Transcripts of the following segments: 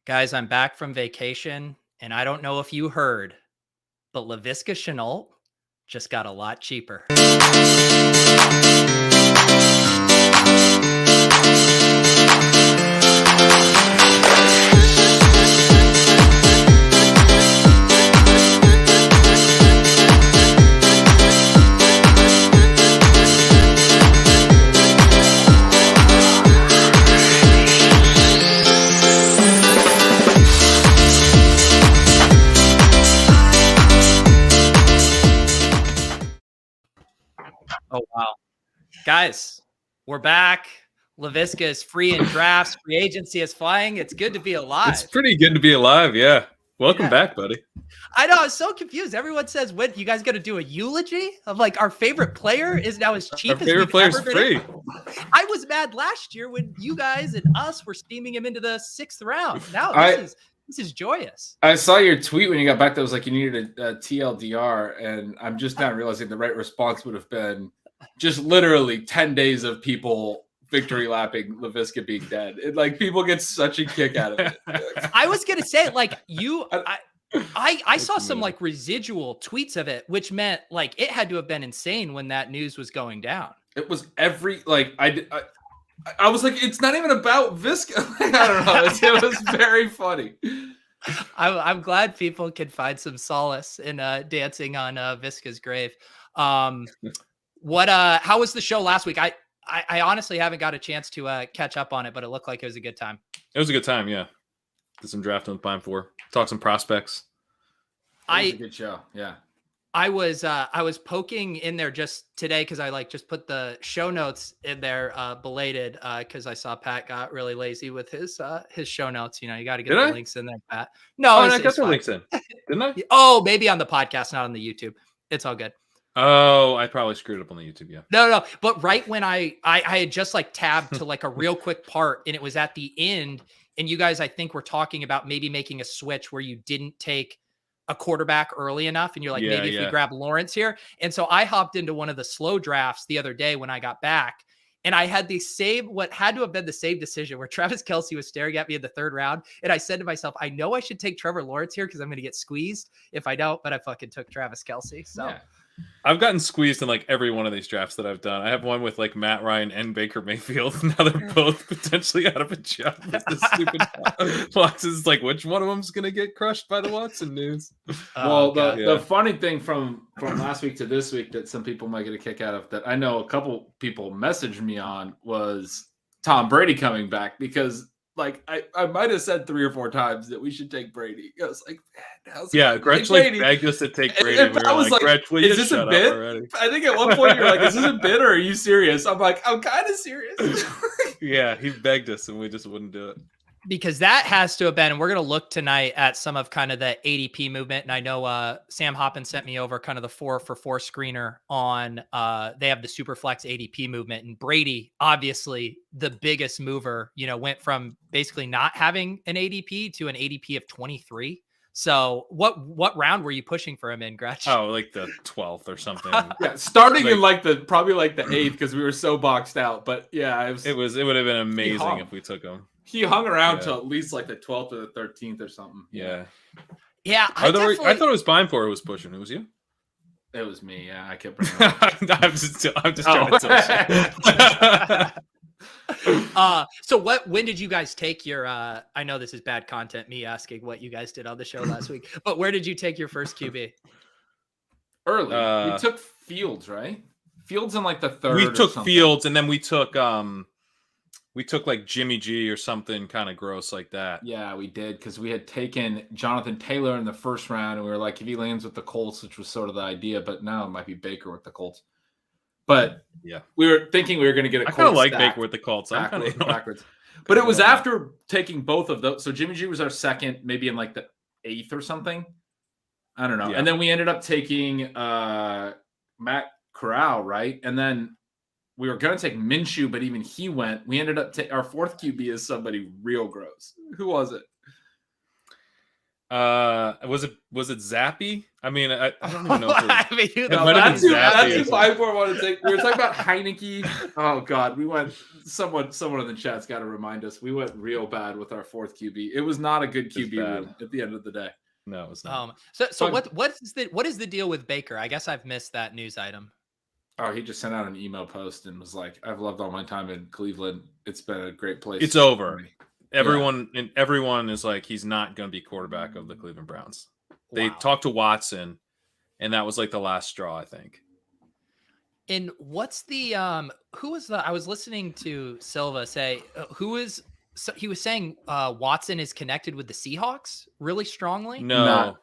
Guys, I'm back from vacation, and I don't know if you heard, but Laviska Shenault just got a lot cheaper. Oh, wow. Guys, we're back. Laviska is free in drafts. Free agency is flying. It's good to be alive. It's pretty good to be alive. Yeah. Welcome back, buddy. I know. I was so confused. Everyone says, when you guys got to do a eulogy of like our favorite player is now as cheap as favorite player's free. I was mad last year when you guys and us were steaming him into the 6th round. Now this is joyous. I saw your tweet when you got back that was like you needed a TLDR, and I'm just now realizing the right response would have been just literally 10 days of people victory lapping Laviska being dead. Like people get such a kick out of it. I was gonna say, like, I saw some like residual tweets of it, which meant like it had to have been insane when that news was going down. It was I was like, it's not even about Viska. I don't know. It was very funny. I'm glad people can find some solace in dancing on Viska's grave. How was the show last week? I honestly haven't got a chance to catch up on it, but it looked like it was a good time. It was a good time, yeah. Did some drafting with Pine 4. Talk some prospects. It was a good show, yeah. I was poking in there just today because I just put the show notes in there belated because I saw Pat got really lazy with his show notes. You know, you got to get the links in there, Pat. No, I got the links in, didn't I? Oh, maybe on the podcast, not on the YouTube. It's all good. Oh, I probably screwed up on the YouTube. Yeah. No. But right when I had just like tabbed to like a real quick part, and it was at the end, and you guys I think were talking about maybe making a switch where you didn't take a quarterback early enough, and you're like, maybe if we grab Lawrence here. And so I hopped into one of the slow drafts the other day when I got back, and I had what had to have been the same decision where Travis Kelce was staring at me in the 3rd round. And I said to myself, I know I should take Trevor Lawrence here because I'm going to get squeezed if I don't, but I fucking took Travis Kelce. So yeah. I've gotten squeezed in like every one of these drafts that I've done. I have one with like Matt Ryan and Baker Mayfield. Now they're both potentially out of a job with this stupid Watson's like, which one of them's going to get crushed by the Watson news? Well, the funny thing from last week to this week that some people might get a kick out of that I know a couple people messaged me on was Tom Brady coming back, because like I might have said 3 or 4 times that we should take Brady. I was like, man, Gretch like begged us to take Brady. And I was like, Gretch, is this a bit? I think at one point you were like, is this a bit or are you serious? I'm like, I'm kind of serious. Yeah, he begged us and we just wouldn't do it. Because that has to have been, and we're going to look tonight at some of kind of the ADP movement. And I know Sam Hoppin sent me over kind of the 4-for-4 screener on, they have the Superflex ADP movement, and Brady, obviously the biggest mover, you know, went from basically not having an ADP to an ADP of 23. So what round were you pushing for him in, Gretch? Oh, like the 12th or something. Yeah, starting in probably the 8th because we were so boxed out. But yeah, it would have been amazing if we took him. He hung around till at least like the 12th or the 13th or something. Yeah. Yeah. I thought it was Pine 4 who was pushing. It was you? It was me. Yeah. I kept bringing it up. I'm just trying to tell shit. So when did you guys take your, I know this is bad content, me asking what you guys did on the show last week, but where did you take your first QB? Early. We took Fields, right? Fields in like the 3rd. We took Fields, and then we took like Jimmy G or something kind of gross like that. Yeah, we did, because we had taken Jonathan Taylor in the 1st round, and we were like, if he lands with the Colts, which was sort of the idea, but now it might be Baker with the Colts. But yeah, we were thinking we were going to get a Colts. I kind of like Baker with the Colts. Backwards. But it was after taking both of those. So Jimmy G was our 2nd, maybe in like the 8th or something. I don't know. Yeah. And then we ended up taking Matt Corral, right? And then we were going to take Minshew, but even he went. We ended up our 4th QB is somebody real gross. Who was it? Was it Zappy? I mean, I don't even know. If I mean, who the might fuck have is been that? Zappy. That's who I want to take. We were talking about Heineke. Oh God, we went. Someone in the chat's got to remind us. We went real bad with our fourth QB. It was not a good QB room at the end of the day. No, it's not. So what is the deal with Baker? I guess I've missed that news item. Oh, he just sent out an email post and was like, "I've loved all my time in Cleveland. It's been a great place. It's over." Everyone is like, he's not going to be quarterback of the Cleveland Browns. They talked to Watson, and that was like the last straw, I think. And what's the who was the? I was listening to Silva say he was saying Watson is connected with the Seahawks really strongly. No.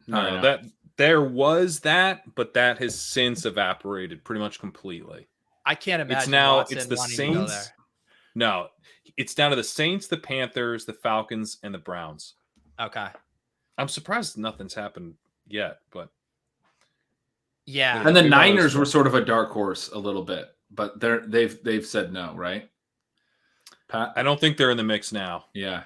That there was that, but that has since evaporated pretty much completely. I can't imagine. It's the Saints. No, it's down to the Saints, the Panthers, the Falcons, and the Browns. Okay. I'm surprised nothing's happened yet, but yeah. And the Niners were sort of a dark horse a little bit, but they've said no, right? Pat? I don't think they're in the mix now. Yeah,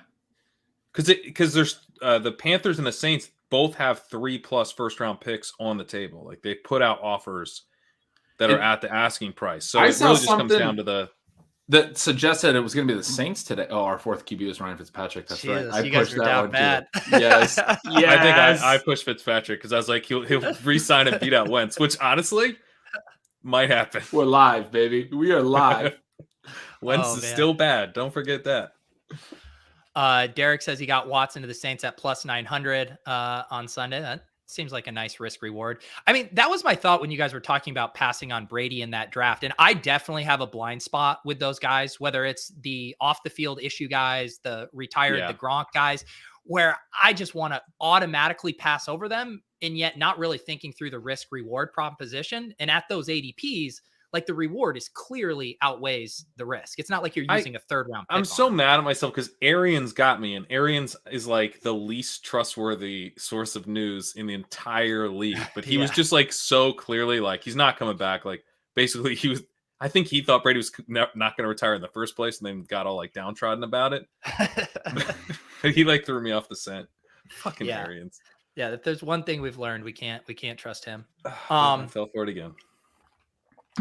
because there's the Panthers and the Saints both have 3+ first-round picks on the table. Like they put out offers that are at the asking price. So it really just comes down to that suggested it was going to be the Saints today. Oh, our fourth QB was Ryan Fitzpatrick. That's right. I pushed that one bad. Too. Yes. I think I pushed Fitzpatrick because I was like, he'll re-sign and beat out Wentz, which honestly might happen. We're live, baby. We are live. Wentz is still bad. Don't forget that. Derek says he got Watson to the Saints at plus 900 on Sunday. That seems like a nice risk reward. I mean, that was my thought when you guys were talking about passing on Brady in that draft. And I definitely have a blind spot with those guys, whether it's the off the field issue guys, the retired, the Gronk guys, where I just want to automatically pass over them and yet not really thinking through the risk reward proposition. And at those ADPs, like the reward is clearly outweighs the risk. It's not like you're using a third round pick. I'm so mad at myself because Arians got me, and Arians is like the least trustworthy source of news in the entire league. But he was just like so clearly like he's not coming back. Like basically I think he thought Brady was not going to retire in the first place, and then got all like downtrodden about it. He like threw me off the scent. Fucking Arians. Yeah, if there's one thing we've learned, we can't trust him. I fell for it again.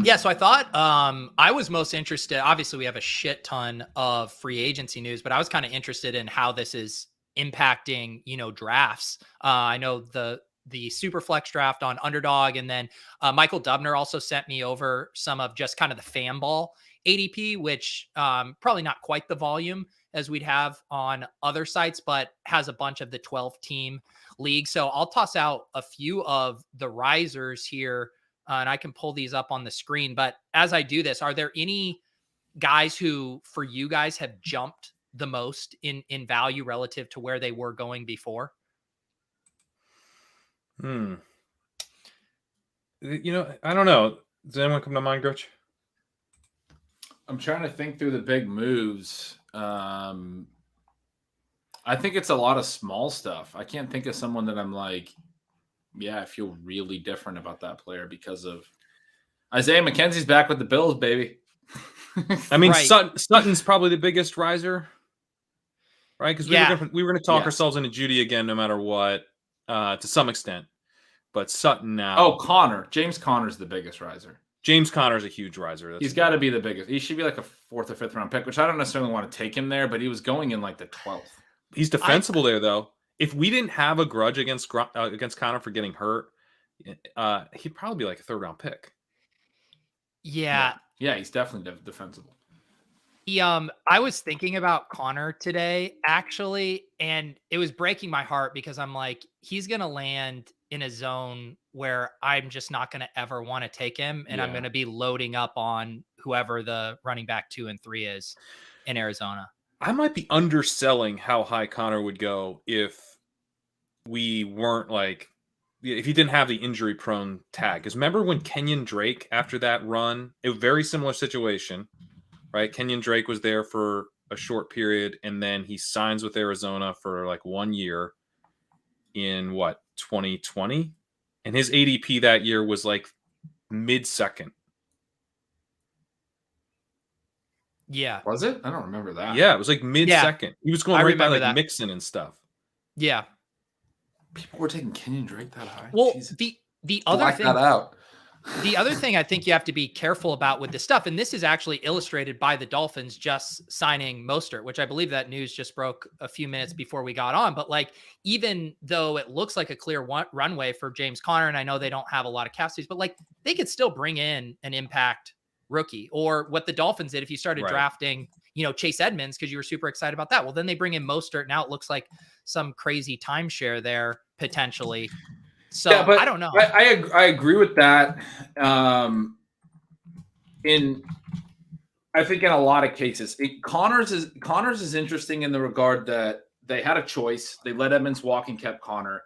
Yeah, so I thought I was most interested. Obviously, we have a shit ton of free agency news, but I was kind of interested in how this is impacting, drafts. I know the super flex draft on Underdog, and then Michael Dubner also sent me over some of just kind of the fan ball ADP, which probably not quite the volume as we'd have on other sites, but has a bunch of the 12-team league. So I'll toss out a few of the risers here. And I can pull these up on the screen. But as I do this, are there any guys who, for you guys, have jumped the most in value relative to where they were going before? I don't know. Does anyone come to mind, Gretch? I'm trying to think through the big moves. I think it's a lot of small stuff. I can't think of someone that I'm like, yeah, I feel really different about that player because of Isaiah McKenzie's back with the Bills, baby. I mean, right. Sutton's probably the biggest riser, right? Because we were going to talk ourselves into Judy again, no matter what, to some extent. But Sutton now. Oh, Connor. James Connor's the biggest riser. James Connor's a huge riser. He's got to be the biggest. He should be like a 4th or 5th round pick, which I don't necessarily want to take him there, but he was going in like the 12th. He's defensible there, though. If we didn't have a grudge against Connor for getting hurt, he'd probably be like a 3rd round pick. Yeah, he's definitely defensible. I was thinking about Connor today, actually, and it was breaking my heart because I'm like, he's going to land in a zone where I'm just not going to ever want to take him, and I'm going to be loading up on whoever the running back 2 and 3 is in Arizona. I might be underselling how high Connor would go if we weren't if he didn't have the injury prone tag. Because remember when Kenyon Drake, after that run, a very similar situation, right? Kenyon Drake was there for a short period, and then he signs with Arizona for like 1 year in 2020? And his ADP that year was like mid-second. Yeah. Was it? I don't remember that. Yeah, it was like mid-second. He was going right by like Mixon and stuff. Yeah. People were taking Kenyon Drake that high. Well, Jesus. the other Black thing that out. The other thing I think you have to be careful about with this stuff, and this is actually illustrated by the Dolphins just signing Mostert, which I believe that news just broke a few minutes before we got on. But like, even though it looks like a clear runway for James Conner, and I know they don't have a lot of cap space, but like they could still bring in an impact rookie, or what the Dolphins did if you started drafting, Chase Edmonds because you were super excited about that. Well, then they bring in Mostert. Now it looks like some crazy timeshare there potentially. So yeah, but I don't know. I agree with that. I think in a lot of cases, Connors is interesting in the regard that they had a choice. They let Edmonds walk and kept Connor.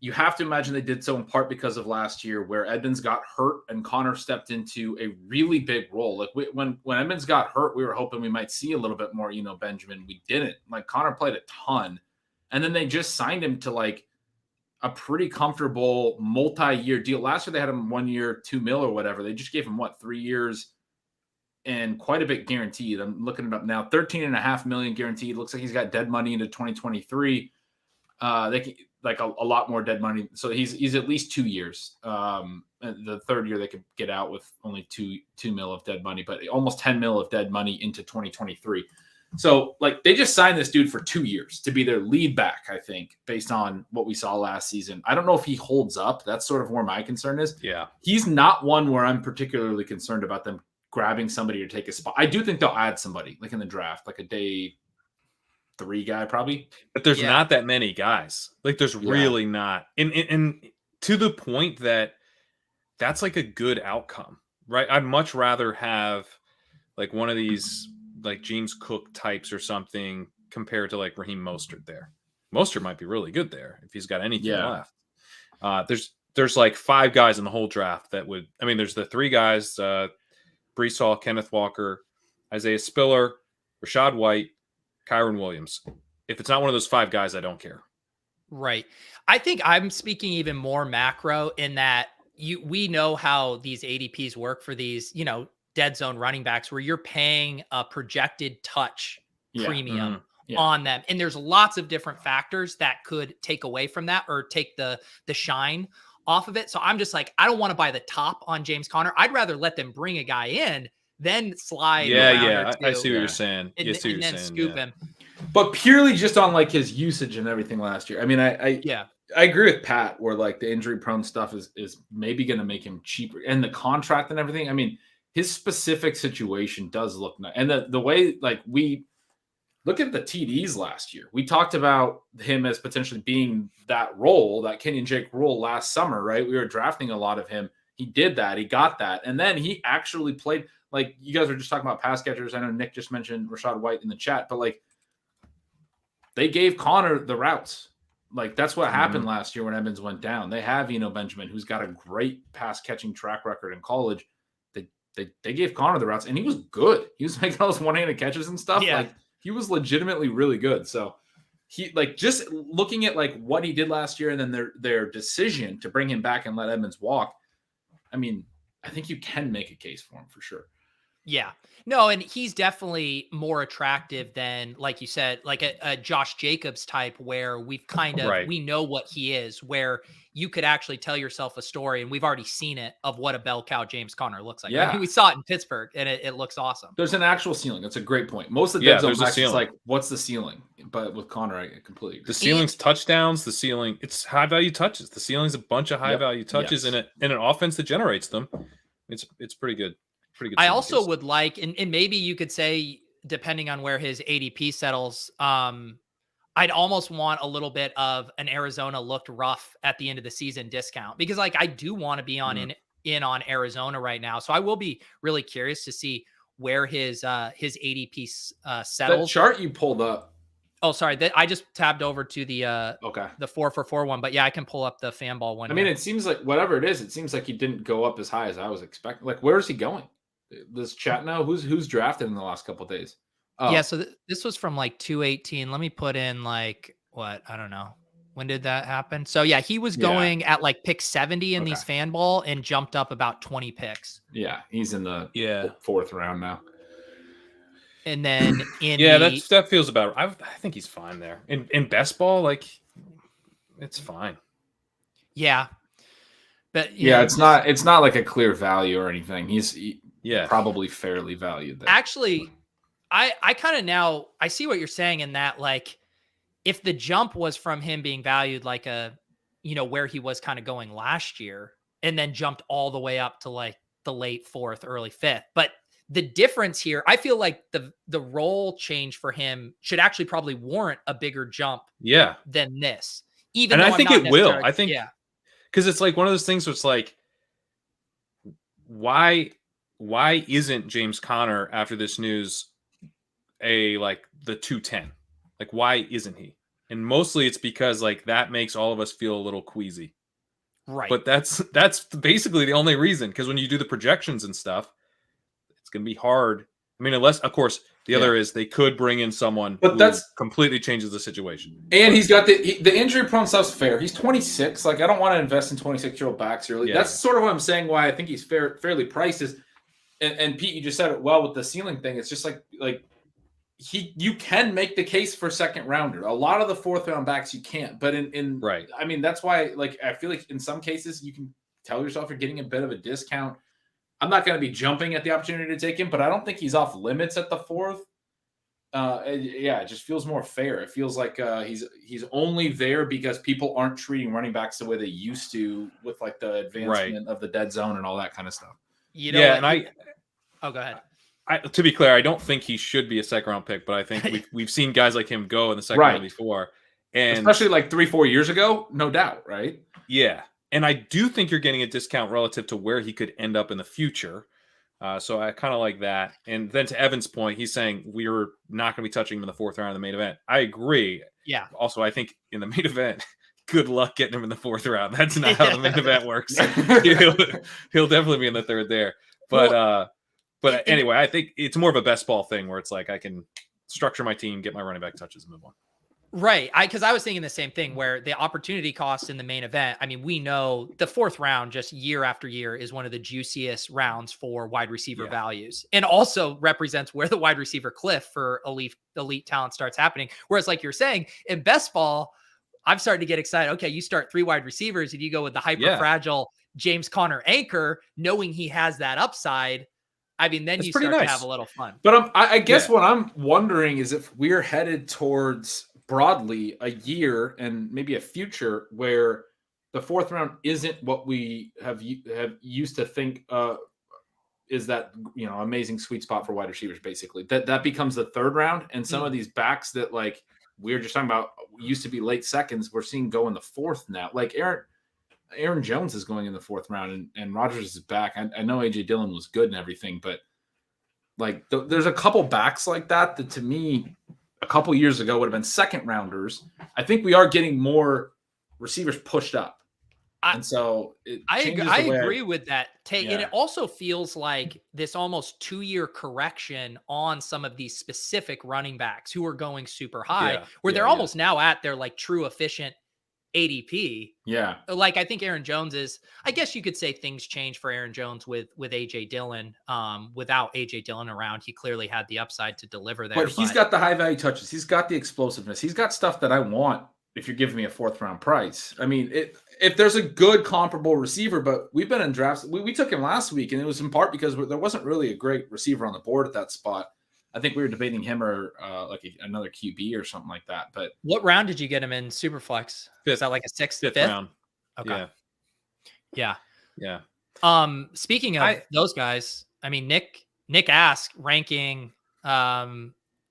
You have to imagine they did so in part because of last year, where Edmonds got hurt and Connor stepped into a really big role. Like when Edmonds got hurt, we were hoping we might see a little bit more, Benjamin. We didn't. Like Connor played a ton, and then they just signed him to like a pretty comfortable multi-year deal. Last year they had him 1 year, $2 million or whatever. They just gave him 3 years and quite a bit guaranteed. I'm looking it up now. $13.5 million guaranteed. Looks like he's got dead money into 2023. They can, like a lot more dead money. So he's at least 2 years. The third year they could get out with only $2 million of dead money, but almost $10 million of dead money into 2023. So, like, they just signed this dude for 2 years to be their lead back, I think, based on what we saw last season. I don't know if he holds up. That's sort of where my concern is. Yeah. He's not one where I'm particularly concerned about them grabbing somebody to take a spot. I do think they'll add somebody, like in the draft, like a day 3 guy probably. But there's not that many guys. Like, there's really not. And to the point that's like a good outcome, right? I'd much rather have, like, one of these – like James Cook types or something compared to like Raheem Mostert there. Mostert might be really good there if he's got anything left. There's like 5 guys in the whole draft that would, I mean, there's the 3 guys, Breece Hall, Kenneth Walker, Isaiah Spiller, Rashad White, Kyron Williams. If it's not one of those 5 guys, I don't care. Right. I think I'm speaking even more macro in that we know how these ADPs work for these, dead zone running backs where you're paying a projected touch premium on them. And there's lots of different factors that could take away from that or take the shine off of it. So I'm just like, I don't want to buy the top on James Conner. I'd rather let them bring a guy in, then slide. I see what you're saying. And then scoop him. But purely just on like his usage and everything last year. I mean, I agree with Pat where like the injury prone stuff is maybe going to make him cheaper and the contract and everything. I mean, his specific situation does look nice. And the way, like, we look at the TDs last year. We talked about him as potentially being that role, that Kenyon Drake role last summer, right? We were drafting a lot of him. He did that. He got that. And then he actually played, like, you guys were just talking about pass catchers. I know Nick just mentioned Rashad White in the chat, but, like, they gave Connor the routes. Like, that's what happened last year when Edmonds went down. They have Benjamin, who's got a great pass-catching track record in college. They gave Connor the routes, and he was good. He was making all those one-handed catches and stuff. Yeah. Like, he was legitimately really good. So he, like, just looking at like what he did last year and then their decision to bring him back and let Edmonds walk. I mean, I think you can make a case for him for sure. Yeah. No, and he's definitely more attractive than, like you said, like a Josh Jacobs type where we've kind of, we know what he is, where you could actually tell yourself a story, and we've already seen it, of what a bell cow James Conner looks like. Yeah. I mean, we saw it in Pittsburgh, and it looks awesome. There's an actual ceiling. That's a great point. Most of the dead zone backs is like, what's the ceiling? But with Conner, I completely agree. The ceiling's touchdowns. The ceiling, it's high-value touches. The ceiling's a bunch of high-value touches in an offense that generates them. It's pretty good. I also would like, and maybe you could say, depending on where his ADP settles, I'd almost want a little bit of an Arizona looked rough at the end of the season discount, because like I do want to be in on Arizona right now. So I will be really curious to see where his ADP settles. That chart you pulled up. Oh, sorry. I just tabbed over to the 4-for-4 one, but yeah, I can pull up the Fanball one. I mean, it seems like whatever it is, it seems like he didn't go up as high as I was expecting. Like, where is he going? This chat now, who's drafted in the last couple of days? Oh. Yeah, so this was from like 218. Let me put in like what? I don't know. When did that happen? So yeah, he was going at like pick 70 in these Fanball and jumped up about 20 picks. Yeah, he's in the 4th round now. And then that feels about right. I think he's fine there. In best ball, like It's fine. Yeah. But it's not like a clear value or anything. He's probably fairly valued there. Actually, I kind of now I see what you're saying in that, like, if the jump was from him being valued like where he was kind of going last year and then jumped all the way up to like the late 4th, early 5th. But the difference here, I feel like the role change for him should actually probably warrant a bigger jump than this. Even though I think it will. I think, because it's like one of those things where it's like, why isn't James Conner after this news the 210? Like, why isn't he? And mostly it's because like that makes all of us feel a little queasy. Right. But that's basically the only reason, because when you do the projections and stuff, it's going to be hard. I mean, unless, of course, the other is they could bring in someone who completely changes the situation. And he's got the injury prone stuff's fair. He's 26. Like, I don't want to invest in 26-year-old backs early. That's sort of what I'm saying why I think he's fairly priced is, and Pete, you just said it well with the ceiling thing. It's just like you can make the case for second rounder. A lot of the 4th round backs you can't. But in right. I mean, that's why like I feel like in some cases you can tell yourself you're getting a bit of a discount. I'm not going to be jumping at the opportunity to take him, but I don't think he's off limits at the 4th. It just feels more fair. It feels like he's only there because people aren't treating running backs the way they used to with like the advancement of the dead zone and all that kind of stuff. Go ahead. To be clear, I don't think he should be a second round pick, but I think we've seen guys like him go in the second round before, and especially like 3-4 years ago, no doubt, right? Yeah, and I do think you're getting a discount relative to where he could end up in the future. So I kind of like that. And then to Evan's point, he's saying we're not going to be touching him in the 4th round of the main event. I agree. Yeah. Also, I think in the main event, good luck getting him in the 4th round. That's not how the main event works. He'll definitely be in the 3rd there. But anyway, I think it's more of a best ball thing where it's like I can structure my team, get my running back touches, and move on. Right. Because I was thinking the same thing where the opportunity cost in the main event. I mean, we know the 4th round just year after year is one of the juiciest rounds for wide receiver values, and also represents where the wide receiver cliff for elite talent starts happening. Whereas like you're saying in best ball, I'm starting to get excited. Okay, you start 3 wide receivers and you go with the hyper fragile James Conner anchor, knowing he has that upside. I mean, then you start to have a little fun. But I guess what I'm wondering is if we're headed towards broadly a year and maybe a future where the 4th round isn't what we have used to think is that amazing sweet spot for wide receivers. Basically, that becomes the 3rd round, and some of these backs that like we were just talking about used to be late seconds, we're seeing go in the 4th now. Like Aaron Jones is going in the 4th round, and Rodgers is back. I know AJ Dillon was good and everything, but like there's a couple backs like that to me a couple years ago would have been second rounders. I think we are getting more receivers pushed up. And so I agree with that take. And it also feels like this almost 2-year correction on some of these specific running backs who are going super high, where they're almost now at their like true efficient ADP. Yeah. Like I think Aaron Jones is, I guess you could say things change for Aaron Jones with AJ Dillon. Without AJ Dillon around, he clearly had the upside to deliver there. But he's got the high value touches. He's got the explosiveness. He's got stuff that I want if you're giving me a 4th round price. I mean, if there's a good comparable receiver, but we've been in drafts. We took him last week, and it was in part because there wasn't really a great receiver on the board at that spot. I think we were debating him or another QB or something like that. But what round did you get him in Superflex? Is that like a 6th, 5th round? Okay. Yeah. Speaking of those guys, I mean, Nick asked ranking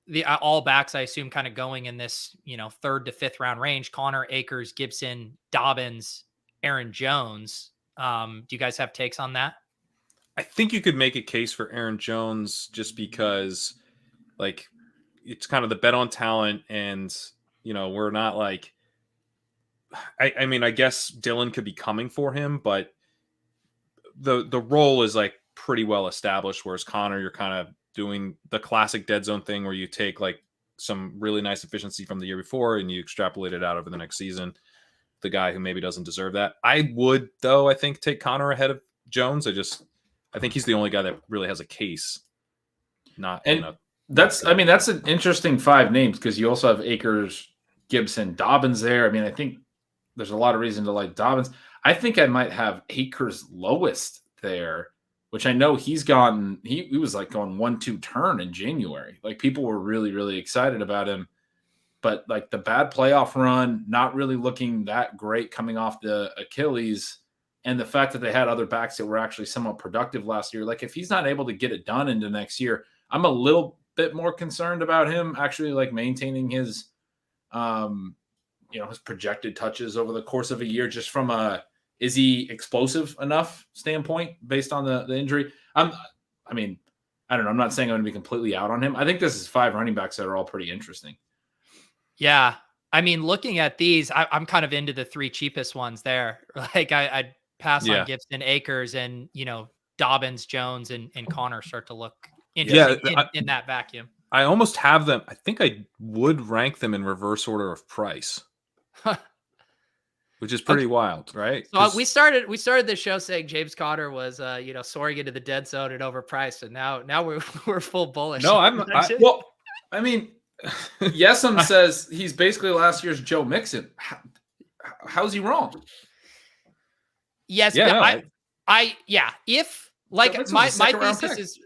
the all backs, I assume, kind of going in this 3rd to 5th round range: Connor, Akers, Gibson, Dobbins, Aaron Jones. Do you guys have takes on that? I think you could make a case for Aaron Jones just because, like, it's kind of the bet on talent, and we're not like. I mean, I guess Dillon could be coming for him, but the role is like pretty well established. Whereas Connor, you're kind of doing the classic dead zone thing where you take like some really nice efficiency from the year before and you extrapolate it out over the next season. The guy who maybe doesn't deserve that. I would, though, I think take Connor ahead of Jones. I think he's the only guy that really has a case. That's an interesting 5 names because you also have Akers, Gibson, Dobbins there. I mean, I think there's a lot of reason to like Dobbins. I think I might have Akers lowest there, which I know he's gotten. He was like going 1-2 turn in January. Like people were really, really excited about him. But like the bad playoff run, not really looking that great coming off the Achilles, and the fact that they had other backs that were actually somewhat productive last year. Like if he's not able to get it done into next year, I'm a little bit more concerned about him actually like maintaining his, his projected touches over the course of a year, just from a, is he explosive enough standpoint based on the injury? I don't know. I'm not saying I'm going to be completely out on him. I think this is 5 running backs that are all pretty interesting. Yeah. I mean, looking at these, I'm kind of into the 3 cheapest ones there. Like I'd pass on Gibson, Akers, and, Dobbins, Jones, and Connor start to look interesting in that vacuum. I almost have them. I think I would rank them in reverse order of price, which is pretty wild, right? So we started the show saying James Conner was, soaring into the dead zone and overpriced, and now we're full bullish. No, Yesem says he's basically last year's Joe Mixon. How's he wrong? Yes, if like my thesis is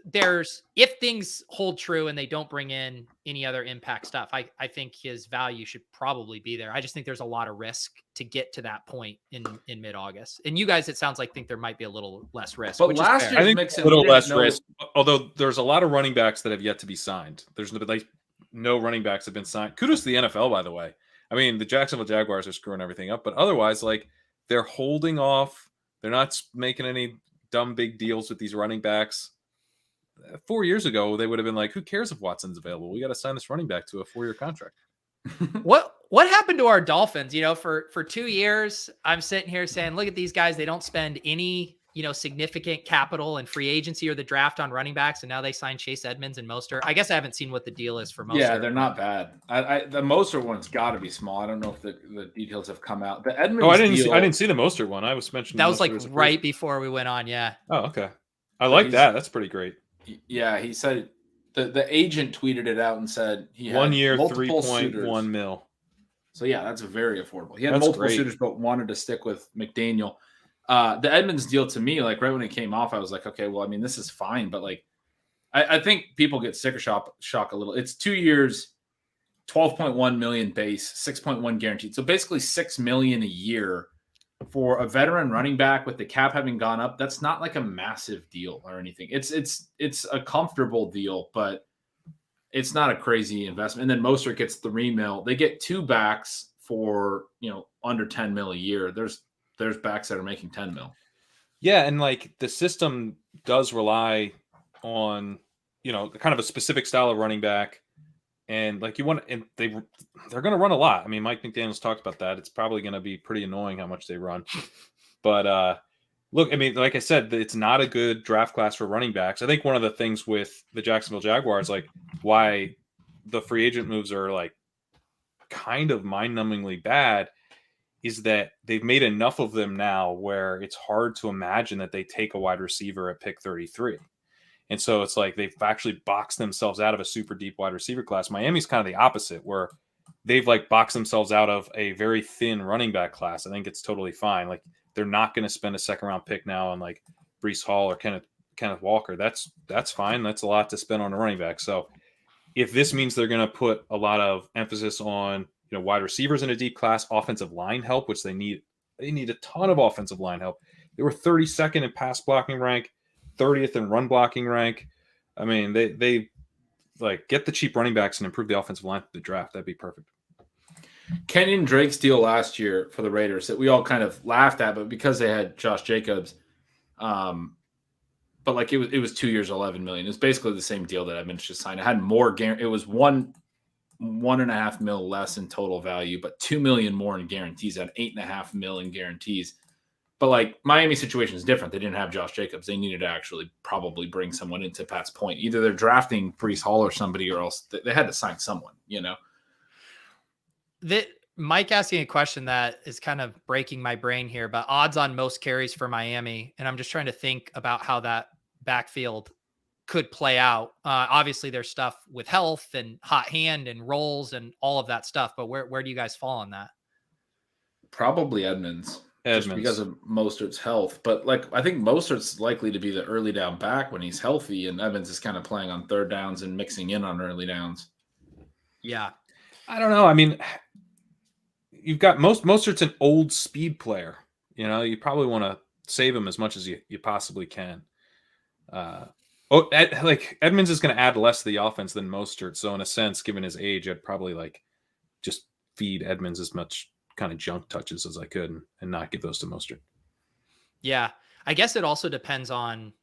if things hold true and they don't bring in any other impact stuff, I think his value should probably be there. I just think there's a lot of risk to get to that point in mid-August. And you guys, it sounds like, think there might be a little less risk. But last year, I think a little less risk. Although there's a lot of running backs that have yet to be signed. There's no running backs have been signed. Kudos to the NFL, by the way. I mean, the Jacksonville Jaguars are screwing everything up, but otherwise, like, they're holding off. They're not making any dumb big deals with these running backs. 4 years ago, they would have been like, who cares if Watson's available? We got to sign this running back to a 4-year contract. What happened to our Dolphins? For 2 years, I'm sitting here saying, look at these guys. They don't spend any, significant capital and free agency or the draft on running backs. And now they signed Chase Edmonds and Mostert. I guess I haven't seen what the deal is for Mostert. Yeah, they're not bad. The Mostert one's got to be small. I don't know if the details have come out. The Edmonds I didn't see the Mostert one. I was mentioning that was like right before we went on. Yeah. Oh, okay. I like that. That's pretty great. Yeah, he said the agent tweeted it out and said he had 1 year, 3.1 mil. So yeah, that's very affordable. He had multiple suitors, but wanted to stick with McDaniel. The Edmonds deal, to me, like right when it came off, I was like, okay, well, I mean, this is fine, but like, I think people get sticker shock a little. It's 2 years, 12.1 million base, 6.1 guaranteed. So basically $6 million a year for a veteran running back with the cap having gone up. That's not like a massive deal or anything. It's a comfortable deal, but it's not a crazy investment. And then Mostert gets $3 million. They get 2 backs for, under 10 mil a year. There's backs that are making 10 mil. Yeah. And like the system does rely on, kind of a specific style of running back. And like they're going to run a lot. I mean, Mike McDaniel's talked about that. It's probably going to be pretty annoying how much they run. But look, I mean, like I said, it's not a good draft class for running backs. I think one of the things with the Jacksonville Jaguars, like why the free agent moves are like kind of mind-numbingly bad, is that they've made enough of them now where it's hard to imagine that they take a wide receiver at pick 33. And so it's like they've actually boxed themselves out of a super deep wide receiver class. Miami's kind of the opposite, where they've like boxed themselves out of a very thin running back class. I think it's totally fine. Like they're not going to spend a second round pick now on like Breece Hall or Kenneth Walker. That's fine. That's a lot to spend on a running back. So if this means they're going to put a lot of emphasis on, wide receivers in a deep class, offensive line help, which they need a ton of offensive line help. They were 32nd in pass blocking rank, 30th in run blocking rank. I mean, they like get the cheap running backs and improve the offensive line for the draft. That'd be perfect. Kenyon Drake's deal last year for the Raiders that we all kind of laughed at, but because they had Josh Jacobs, but like it was 2 years, $11 million. It was basically the same deal that Edmonds just signed. It had more it was 1.5 mil less in total value, but $2 million more in guarantees. At 8.5 mil in guarantees. But like Miami's situation is different. They didn't have Josh Jacobs. They needed to actually probably bring someone into Pat's point. Either they're drafting Breece Hall or somebody, or else they had to sign someone, Mike asking a question that is kind of breaking my brain here, but odds on most carries for Miami. And I'm just trying to think about how that backfield could play out. Obviously there's stuff with health and hot hand and rolls and all of that stuff, but where do you guys fall on that? Probably Edmonds. Just because of Mostert's health. But like, I think Mostert's likely to be the early down back when he's healthy, and Evans is kind of playing on third downs and mixing in on early downs. Yeah. I don't know. I mean, you've got Mostert's an old speed player. You know, you probably want to save him as much as you possibly can. Like Edmonds is going to add less to the offense than Mostert. So in a sense, given his age, I'd probably like just feed Edmonds as much kind of junk touches as I could and not give those to Mostert. Yeah. I guess it also depends on,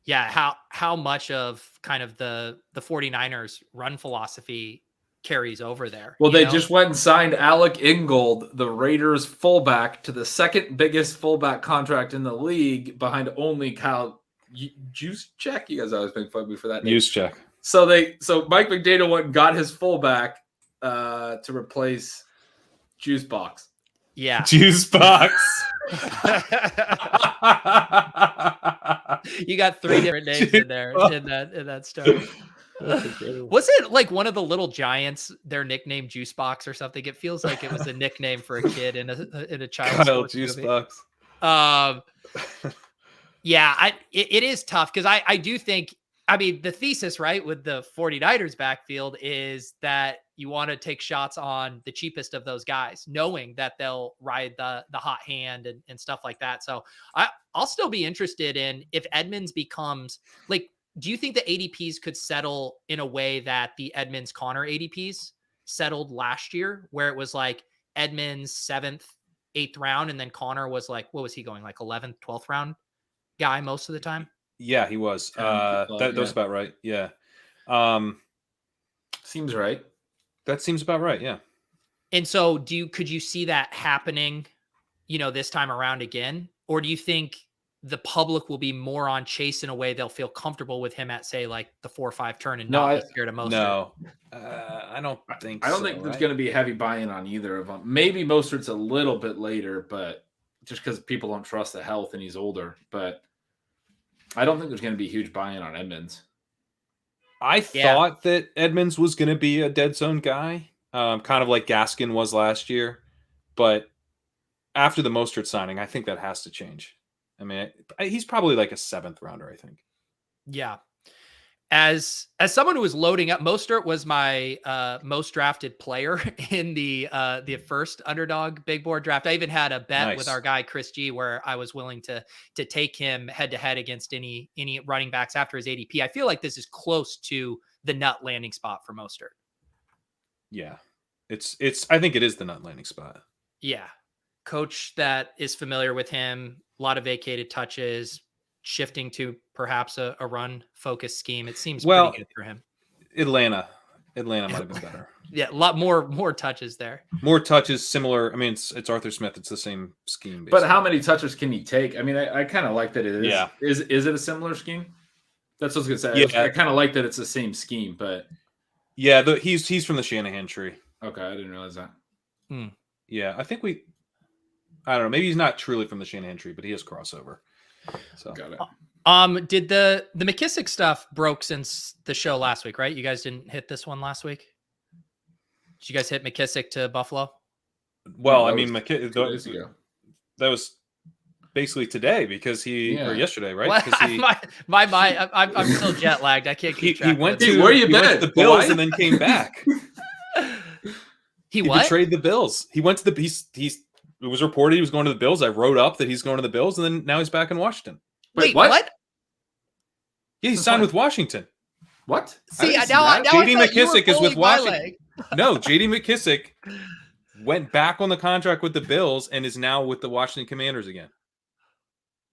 how much of kind of the 49ers run philosophy carries over there. Well, they just went and signed Alec Ingold, the Raiders fullback, to the second biggest fullback contract in the league behind only Kyle Juszczyk. You guys always make fun of me for that name. Juszczyk. So Mike McDaniel went and got his fullback to replace Juice Box. Yeah. Juice Box. You got 3 different names in there in that story. Was it like one of the little giants, their nickname Juice Box or something? It feels like it was a nickname for a kid in a child's Juice movie. Box. It is tough because I do think, I mean, the thesis, right, with the 49ers backfield is that you want to take shots on the cheapest of those guys, knowing that they'll ride the hot hand and stuff like that. So I'll still be interested in if Edmonds becomes like, do you think the ADPs could settle in a way that the Edmonds Conner ADPs settled last year, where it was like Edmonds 7th, 8th round, and then Conner was like, what was he going, like 11th, 12th round guy most of the time? Yeah, he was. That was about right. Yeah. Seems right. That seems about right. Yeah. And so could you see that happening, this time around again? Or do you think the public will be more on Chase in a way they'll feel comfortable with him at, say, like the 4 or 5 turn and not be scared of Mostert? No, I don't think I don't think there's going to be heavy buy-in on either of them. Maybe Mostert's a little bit later, but just because people don't trust the health and he's older. But I don't think there's going to be huge buy-in on Edmonds. I thought that Edmonds was going to be a dead zone guy, kind of like Gaskin was last year. But after the Mostert signing, I think that has to change. I mean, he's probably like a 7th rounder, I think. Yeah. As someone who was loading up, Mostert was my most drafted player in the first underdog big board draft. I even had a bet with our guy Chris G where I was willing to take him head to head against any running backs after his ADP. I feel like this is close to the nut landing spot for Mostert. Yeah, I think it is the nut landing spot. Yeah, coach that is familiar with him, a lot of vacated touches. Shifting to perhaps a run focused scheme. It seems pretty good for him. Atlanta might have been better. Yeah. A lot more touches there. More touches, similar. I mean, it's Arthur Smith. It's the same scheme. Basically. But how many touches can he take? I mean, I kind of like that it is. Yeah. Is it a similar scheme? That's what I was going to say. Yeah. I kind of like that it's the same scheme, but. Yeah. He's from the Shanahan tree. Okay. I didn't realize that. Yeah. I think I don't know. Maybe he's not truly from the Shanahan tree, but he has crossover. So got it. Did the McKissic stuff broke since the show last week, right? You guys didn't hit this one last week. Did you guys hit McKissic to Buffalo? Well, I mean, McKissic that was basically today because or yesterday, right? Well, I'm still jet lagged. I can't keep track. He went to where you been? The Bills and then came back. He betrayed the Bills. He went to it was reported he was going to the Bills. I wrote up that he's going to the Bills, and then now he's back in Washington. Wait, what? Yeah, he signed with Washington. What? See, now JD McKissic is with Washington. No, JD McKissic went back on the contract with the Bills and is now with the Washington Commanders again.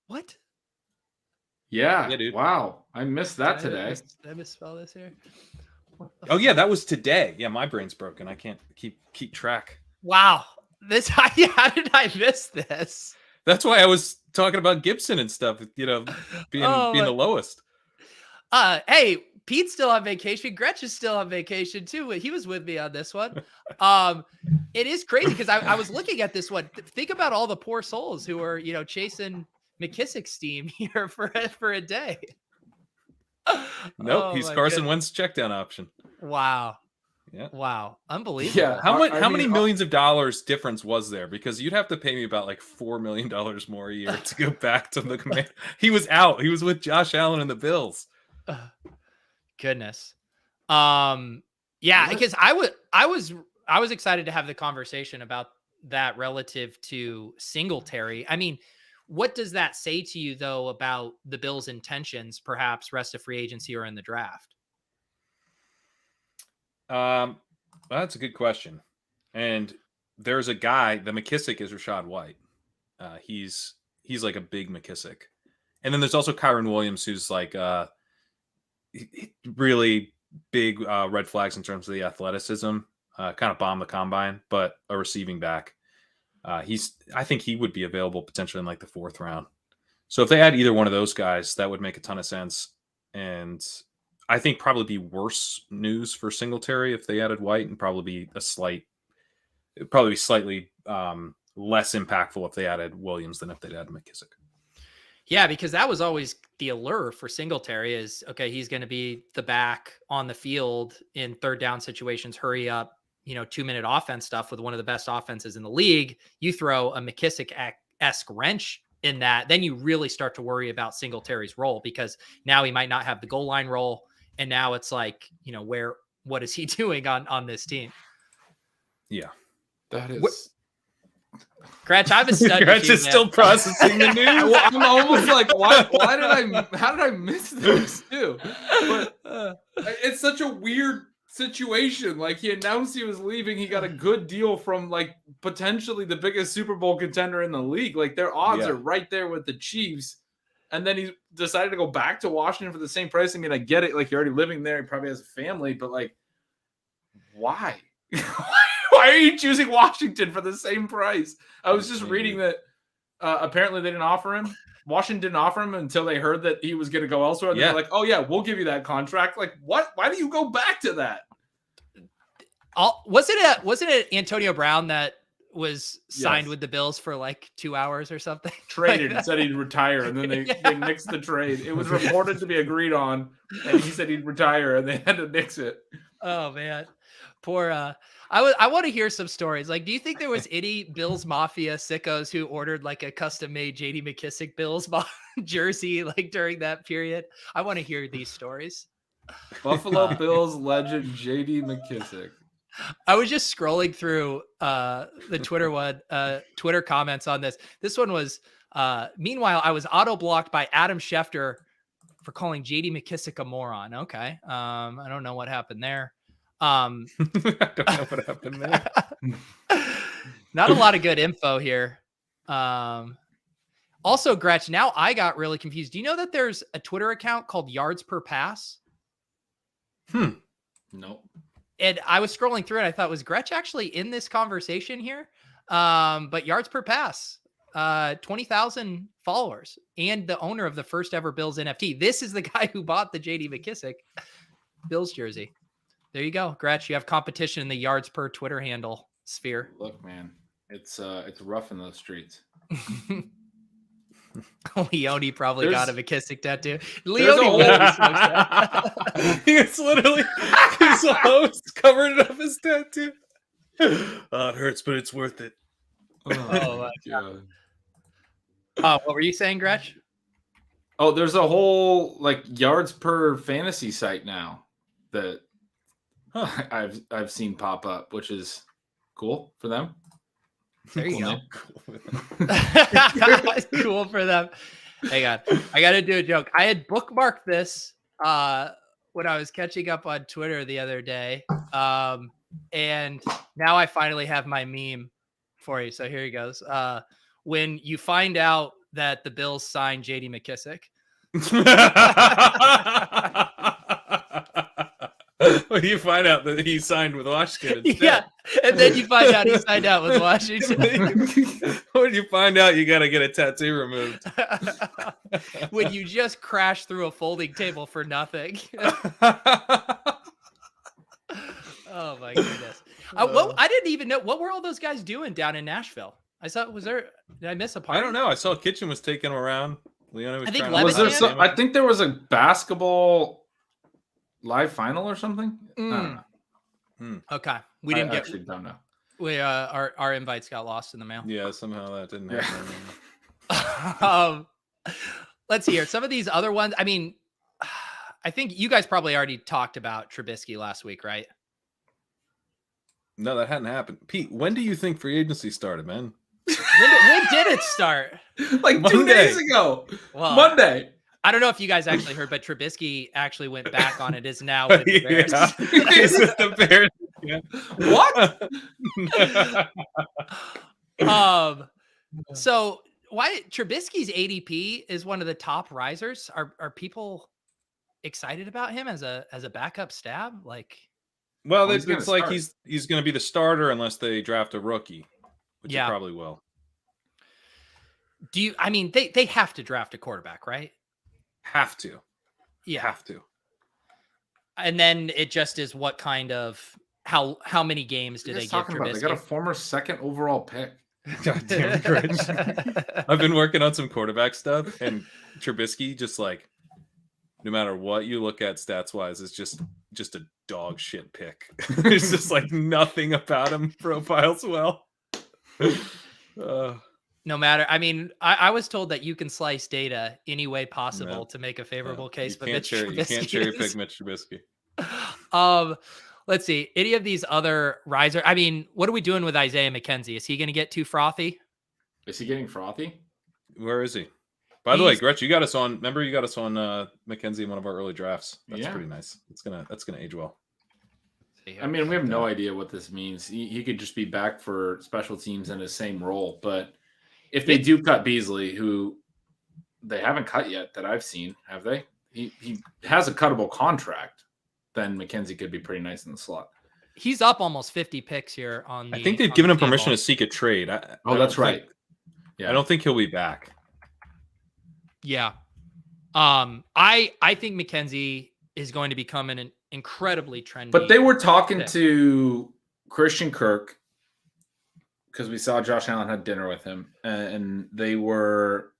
What? Yeah, dude. Wow. I missed that today. Did I misspell this here? Oh, yeah, that was today. Yeah, my brain's broken. I can't keep track. Wow. How did I miss this? That's why I was talking about Gibson and stuff, being the lowest. Hey, Pete's still on vacation. Gretch is still on vacation too. He was with me on this one. It is crazy because I was looking at this one. Think about all the poor souls who are, chasing McKissick's steam here for a day. Nope, he's Carson Wentz checkdown option. Wow. Yeah. Wow. Unbelievable. Yeah. How many millions of dollars difference was there? Because you'd have to pay me about like $4 million more a year to go back to the command. He was out. He was with Josh Allen and the Bills. Goodness. Yeah, because I was excited to have the conversation about that relative to Singletary. I mean, what does that say to you though about the Bills' intentions, perhaps rest of free agency or in the draft? Well, that's a good question. And there's a guy, the McKissic is Rashad White. He's like a big McKissic. And then there's also Kyron Williams, who's like really big red flags in terms of the athleticism. Kind of bombed the combine, but a receiving back. I think he would be available potentially in like the 4th round. So if they had either one of those guys, that would make a ton of sense. And I think probably be worse news for Singletary if they added White, and probably be slightly less impactful if they added Williams than if they'd added McKissic. Yeah, because that was always the allure for Singletary is, okay, he's going to be the back on the field in 3rd down situations, hurry up, 2-minute offense stuff with one of the best offenses in the league. You throw a McKissic-esque wrench in that, then you really start to worry about Singletary's role, because now he might not have the goal line role. And now it's like, what is he doing on this team? Yeah. That is. Gretch, I have a stud. Gretch is still processing the news. I'm almost like, how did I miss this too? But it's such a weird situation. Like, he announced he was leaving. He got a good deal from like potentially the biggest Super Bowl contender in the league. Like, their odds are right there with the Chiefs. And then he decided to go back to Washington for the same price. I mean, I get it. Like, you're already living there. He probably has a family. But, like, why? Why are you choosing Washington for the same price? I was just reading that apparently they didn't offer him. Washington didn't offer him until they heard that he was going to go elsewhere. And they're like, oh, yeah, we'll give you that contract. Like, what? Why do you go back to that? Wasn't it Antonio Brown that was signed with the Bills for like 2 hours or something? Traded and said he'd retire, and then they nixed the trade. It was reported to be agreed on, and he said he'd retire, and they had to nix it. Oh man, poor. I want to hear some stories. Like, do you think there was any Bills Mafia sickos who ordered like a custom-made J.D. McKissic Bills jersey like during that period? I want to hear these stories. Buffalo Bills legend J.D. McKissic. I was just scrolling through the Twitter comments on this. This one was, meanwhile, I was auto-blocked by Adam Schefter for calling J.D. McKissic a moron. Okay. I don't know what happened there. I don't know what happened there. Not a lot of good info here. Also, Gretch, now I got really confused. Do you know that there's a Twitter account called Yards Per Pass? Nope. And I was scrolling through it. I thought, was Gretch actually in this conversation here? But Yards Per Pass, 20,000 followers, and the owner of the first ever Bills NFT. This is the guy who bought the J.D. McKissic Bills jersey. There you go, Gretch. You have competition in the Yards Per Twitter handle sphere. Look, man, it's rough in those streets. Leone probably got a McKissic tattoo. Leone, he's literally his host covered up his tattoo. Oh, it hurts, but it's worth it. Oh my god. What were you saying, Gretch? Oh, there's a whole like Yards Per fantasy site now that I've seen pop up, which is cool for them. There you go. Cool for them. Hang on. I got to do a joke. I had bookmarked this when I was catching up on Twitter the other day. And now I finally have my meme for you. So here he goes. When you find out that the Bills signed J.D. McKissic. When you find out that he signed with Washington instead. Yeah, and then you find out he signed out with Washington. When you find out you got to get a tattoo removed. When you just crash through a folding table for nothing. Oh my goodness. I didn't even know, what were all those guys doing down in Nashville? I saw, did I miss a part? I don't know. I saw Kitchen was taking him around. Leona was I think there was a basketball live final or something. I don't know. Okay, we didn't actually don't know. We our invites got lost in the mail. Yeah, somehow that didn't happen. Let's see here. Some of these other ones. I mean, I think you guys probably already talked about Trubisky last week, right? No, that hadn't happened. Pete, when do you think free agency started, man? When did it start? Like Monday. 2 days ago. Well, Monday. I don't know if you guys actually heard, but Trubisky actually went back on it. Is now with the Bears. He's with the Bears. Yeah. What? So why Trubisky's ADP is one of the top risers? Are people excited about him as a backup stab? Like, Well, he's it's gonna like start. he's going to be the starter unless they draft a rookie, which Yeah. they probably will. I mean, they have to draft a quarterback, right? Have to. Yeah. Have to. And then it just is what kind of how many games do they give talking about? Trubisky? They got a former 2nd overall pick. God damn it, Gretch. I've been working on some quarterback stuff, and Trubisky just like, no matter what you look at stats wise, is just a dog shit pick. It's just like nothing about him profiles well. No matter. I mean, I was told that you can slice data any way possible to make a favorable case, but you can't cherry pick Mitch Trubisky. Let's see. Any of these other riser? I mean, what are we doing with Isaiah McKenzie? Is he going to get too frothy? Is he getting frothy? Where is he? By the way, Gretch, you got us on. Remember, you got us on McKenzie in one of our early drafts. That's pretty nice. That's gonna age well. I mean, we have no idea what this means. He could just be back for special teams in his same role. But if they do cut Beasley, who they haven't cut yet that I've seen, have they? He has a cuttable contract. Then McKenzie could be pretty nice in the slot. He's up almost 50 picks here on the. I think they've given him permission to seek a trade. That's right. Yeah, I don't think he'll be back. Yeah. I think McKenzie is going to become an incredibly trendy. But they were talking to Christian Kirk because we saw Josh Allen had dinner with him, and they were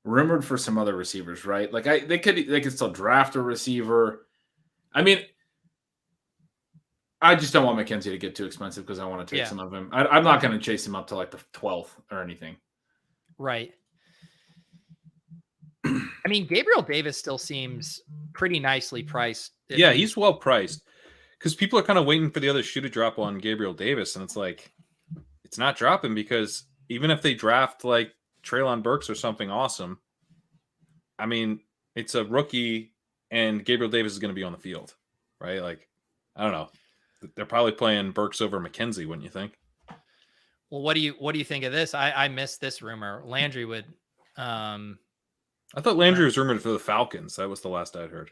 rumored for some other receivers, right? Like they could still draft a receiver. I mean, I just don't want McKenzie to get too expensive because I want to take some of him. I'm not going to chase him up to like the 12th or anything. Right. I mean, Gabriel Davis still seems pretty nicely priced. Yeah, he's well priced because people are kind of waiting for the other shoe to drop on Gabriel Davis, and it's like it's not dropping because even if they draft like Treylon Burks or something awesome, I mean, it's a rookie, and Gabriel Davis is going to be on the field, right? Like, I don't know. They're probably playing Burks over McKenzie, wouldn't you think? Well, what do you think of this? I missed this rumor. Landry would. I thought Landry was rumored for the Falcons. That was the last I'd heard.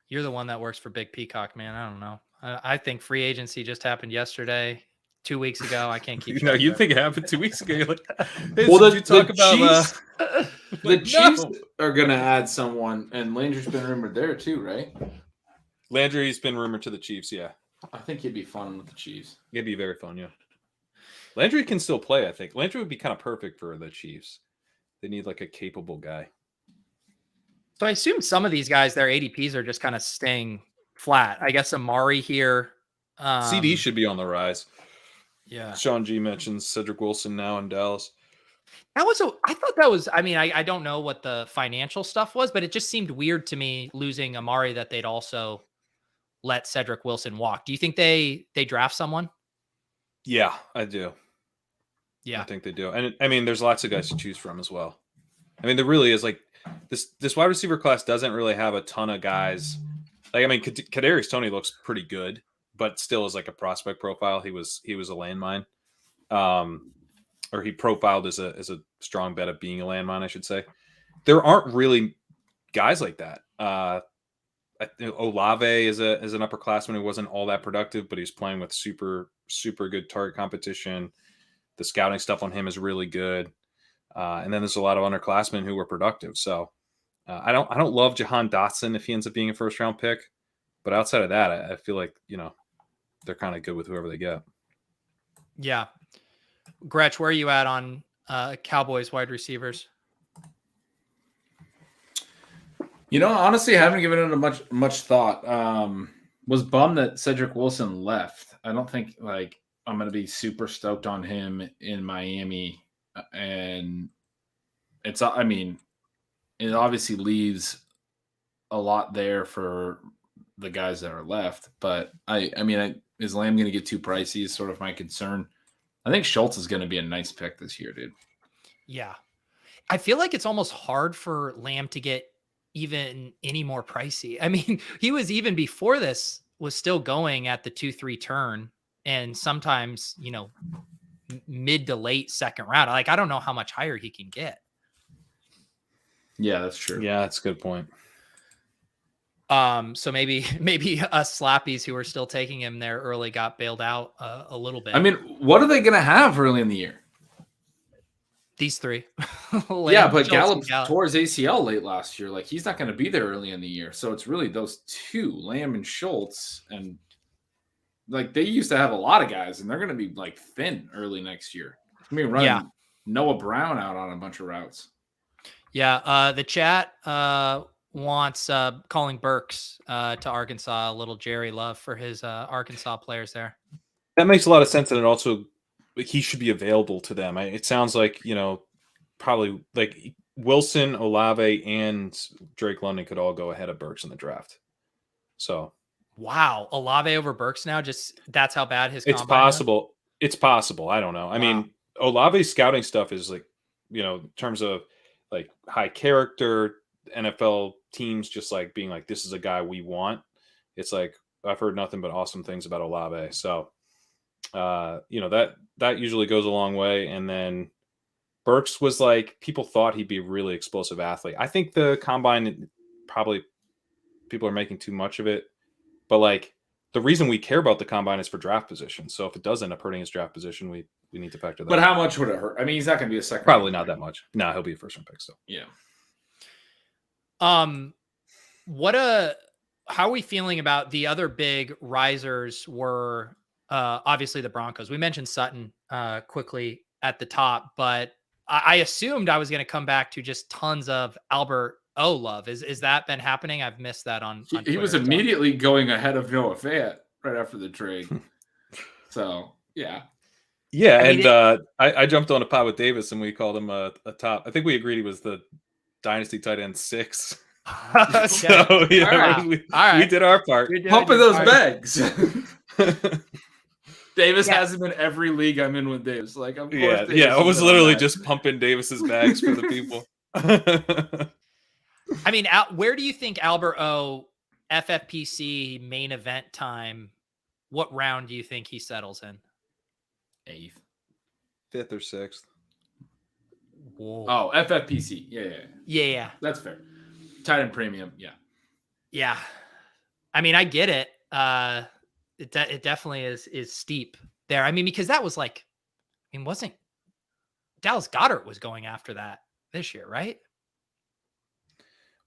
You're the one that works for Big Peacock, man. I don't know. I think free agency just happened yesterday, 2 weeks ago. I can't keep. No, you think it happened 2 weeks ago? You're like, hey, well, you talk about the Chiefs are going to add someone, and Landry's been rumored there too, right? Landry's been rumored to the Chiefs. Yeah, I think he'd be fun with the Chiefs. It'd be very fun. Yeah, Landry can still play. I think Landry would be kind of perfect for the Chiefs. They need like a capable guy. So I assume some of these guys, their ADPs are just kind of staying flat. I guess Amari here. CD should be on the rise. Yeah. Sean G mentions Cedric Wilson now in Dallas. I thought that was, I mean, I don't know what the financial stuff was, but it just seemed weird to me losing Amari that they'd also let Cedric Wilson walk. Do you think they draft someone? Yeah, I do. Yeah. I think they do. And I mean, there's lots of guys to choose from as well. I mean, there really is like this wide receiver class doesn't really have a ton of guys. Like, I mean, Kadarius Toney looks pretty good, but still is like a prospect profile. He was a landmine, or he profiled as a strong bet of being a landmine, I should say. There aren't really guys like that. Olave is an upperclassman who wasn't all that productive, but he's playing with super good target competition. The scouting stuff on him is really good. And then there's a lot of underclassmen who were productive. So I don't love Jahan Dotson if he ends up being a first round pick, but outside of that, I feel like, they're kind of good with whoever they get. Yeah. Gretch, where are you at on Cowboys wide receivers? Honestly, I haven't given it much thought. was bummed that Cedric Wilson left. I don't think like I'm going to be super stoked on him in Miami. And it obviously leaves a lot there for the guys that are left. But is Lamb going to get too pricey is sort of my concern. I think Schultz is going to be a nice pick this year, dude. Yeah. I feel like it's almost hard for Lamb to get even any more pricey. I mean, he was even before this was still going at the 2-3 turn and sometimes, mid to late second round. Like, I don't know how much higher he can get. Yeah, that's true. Yeah, that's a good point. So maybe us slappies who are still taking him there early got bailed out a little bit. I mean, what are they going to have early in the year? These three. Yeah, but Gallup tore his ACL late last year. Like, he's not going to be there early in the year. So it's really those two, Lamb and Schultz. And like, they used to have a lot of guys, and they're going to be like thin early next year. It's going to be running Noah Brown out on a bunch of routes. Yeah. The chat wants calling Burks to Arkansas, a little Jerry Love for his Arkansas players there. That makes a lot of sense. And it also, he should be available to them. It sounds like, probably like Wilson, Olave, and Drake London could all go ahead of Burks in the draft. So, wow, Olave over Burks now. Just that's how bad his. It's possible. It's possible. I don't know. I mean, Olave's scouting stuff is like, in terms of like high character NFL teams, just like being like, this is a guy we want. It's like I've heard nothing but awesome things about Olave. So, that usually goes a long way. And then Burks was like, people thought he'd be a really explosive athlete. I think the combine, probably people are making too much of it, but like the reason we care about the combine is for draft position. So if it does end up hurting his draft position, we need to factor that. But how much would it hurt? I mean, he's not going to be a second. Probably not that much. No, he'll be a first round pick still. Yeah. How are we feeling about the other big risers were obviously the Broncos. We mentioned Sutton quickly at the top, but I assumed I was going to come back to just tons of Albert O love. Is that been happening? I've missed that on he was immediately going ahead of Noah Fant right after the trade. So yeah. Yeah, and I jumped on a pod with Davis and we called him a top. I think we agreed he was the dynasty tight end 6. Okay. So yeah, we did our part. Pumping those bags. Davis has him in every league I'm in with Davis. Like, of course. I was literally just pumping Davis's bags for the people. I mean, where do you think Albert O FFPC main event time? What round do you think he settles in? 8th, 5th or 6th. Whoa. Oh, FFPC. Yeah. That's fair. Tight end premium. Yeah. I mean, I get it. It definitely is steep there. I mean, because that was like, wasn't Dallas Goedert was going after that this year, right?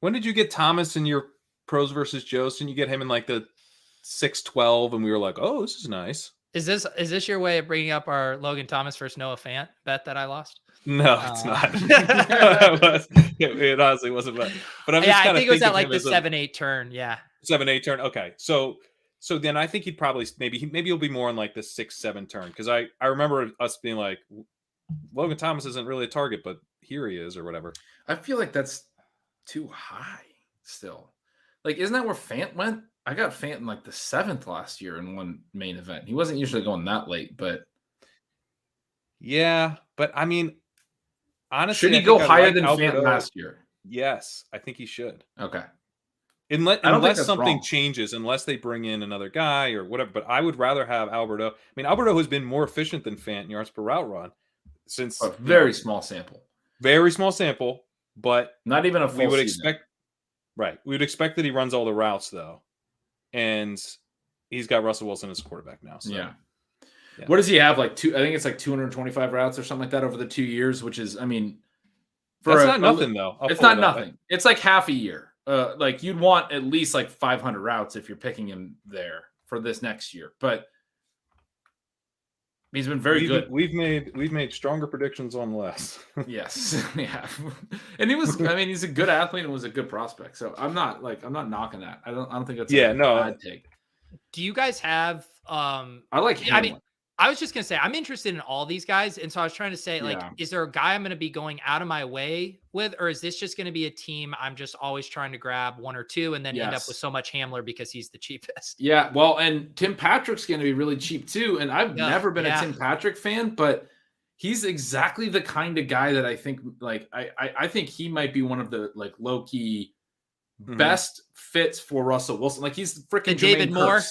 When did you get Thomas in your pros versus Joes? Didn't you get him in like the 6-12? And we were like, oh, this is nice. Is this your way of bringing up our Logan Thomas versus Noah Fant bet that I lost? No, it's not. It honestly wasn't. But I'm just I think it was at like the 7-8 turn. Yeah. 7-8 turn. Okay. So then I think he'd probably maybe he'll be more on like the 6-7 turn. Cause I remember us being like, Logan Thomas isn't really a target, but here he is or whatever. I feel like that's too high still. Like, isn't that where Fant went? I got Fant in like the 7th last year in one main event. He wasn't usually going that late, but yeah, but I mean, honestly, should he go higher than Fant last year? Yes, I think he should. Okay. Unless something changes, unless they bring in another guy or whatever. But I would rather have Alberto. I mean, Alberto has been more efficient than Fant in yards per route run since a very small sample. Very small sample, but not even a full we would season. expect. Right, we would expect that he runs all the routes though, and he's got Russell Wilson as a quarterback now. So. Yeah. What does he have? Like I think it's like 225 routes or something like that over the 2 years, which is, I mean, that's not nothing though. It's not nothing. It's like half a year. Like you'd want at least like 500 routes if you're picking him there for this next year. But he's been very good. We've made stronger predictions on less. Yes, yeah. And he's a good athlete and was a good prospect. So I'm not knocking that. I don't think that's a bad take. Do you guys have I like Hamler. I mean, I was just gonna say I'm interested in all these guys, and so I was trying to say, like, Yeah. is there a guy I'm gonna be going out of my way with, or is this just gonna be a team I'm just always trying to grab one or two and then end up with so much Hamler because he's the cheapest? Yeah, well, and Tim Patrick's going to be really cheap too. And I've never been a Tim Patrick fan, but he's exactly the kind of guy that I think, like, I think he might be one of the like low key best fits for Russell Wilson. Like he's freaking David Moore.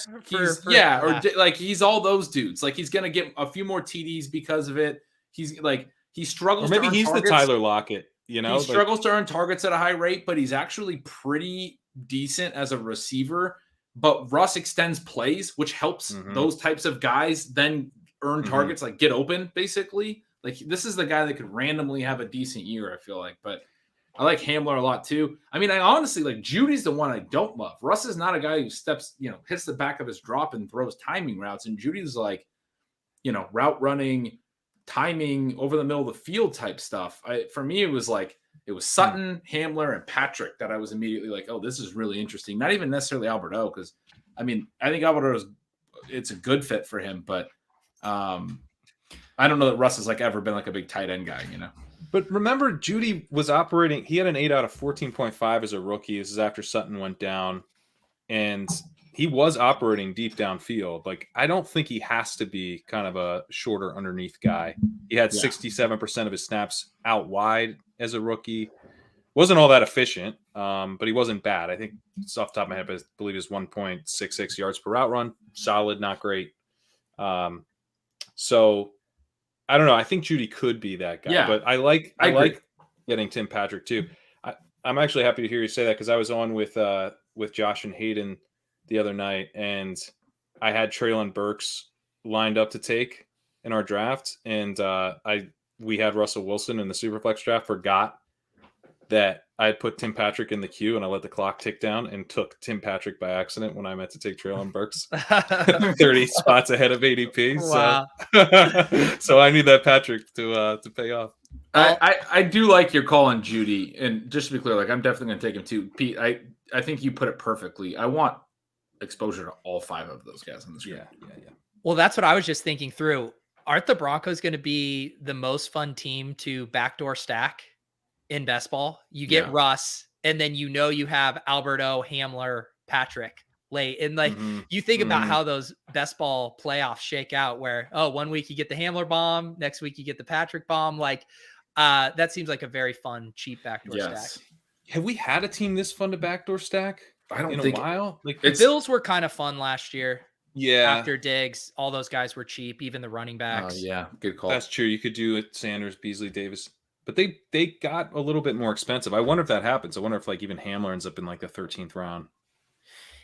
Like he's all those dudes. Like he's going to get a few more TDs because of it. He's like he struggles. Or maybe to earn he's targets. the Tyler Lockett. You know, he struggles to earn targets at a high rate, but he's actually pretty decent as a receiver. But Russ extends plays, which helps those types of guys then earn targets, like get open, basically. Like this is the guy that could randomly have a decent year, I feel like. But I like Hamler a lot too. I mean, I honestly like Judy's the one I don't love. Russ is not a guy who steps, hits the back of his drop and throws timing routes. And Judy's like, route running, timing over the middle of the field type stuff. For me, it was Sutton, Hamler, and Patrick that I was immediately like, oh, this is really interesting. Not even necessarily Albert O, because I mean, I think Albert O it's a good fit for him, but I don't know that Russ has like ever been like a big tight end guy, But remember, Judy was operating. He had an 8 out of 14.5 as a rookie. This is after Sutton went down, and he was operating deep downfield. Like, I don't think he has to be kind of a shorter underneath guy. He had 67% of his snaps out wide as a rookie. Wasn't all that efficient, but he wasn't bad. I think it's off the top of my head, I believe it's 1.66 yards per route run. Solid, not great. So I don't know. I think Judy could be that guy, but I like getting Tim Patrick too. I'm actually happy to hear you say that, because I was on with Josh and Hayden the other night, and I had Treylon Burks lined up to take in our draft, and we had Russell Wilson in the Superflex draft. Forgot that I had put Tim Patrick in the queue, and I let the clock tick down and took Tim Patrick by accident when I meant to take Treylon Burks 30 spots ahead of ADP. Wow. So I need that Patrick to pay off. I do like your call on Judy, and just to be clear, like I'm definitely going to take him too. Pete, I think you put it perfectly. I want exposure to all 5 of those guys on the screen. Yeah. Well, that's what I was just thinking through. Aren't the Broncos going to be the most fun team to backdoor stack in best ball? You get Russ, and then you have Alberto, Hamler, Patrick late. And like you think about how those best ball playoffs shake out, where 1 week you get the Hamler bomb, next week you get the Patrick bomb. Like that seems like a very fun, cheap backdoor stack. Have we had a team this fun to backdoor stack? I don't in think a while. Like the Bills were kind of fun last year. Yeah. After Diggs, all those guys were cheap, even the running backs. Yeah, good call. That's true. You could do it Sanders, Beasley, Davis. But they got a little bit more expensive. I wonder if that happens. I wonder if like even Hamler ends up in like the 13th round.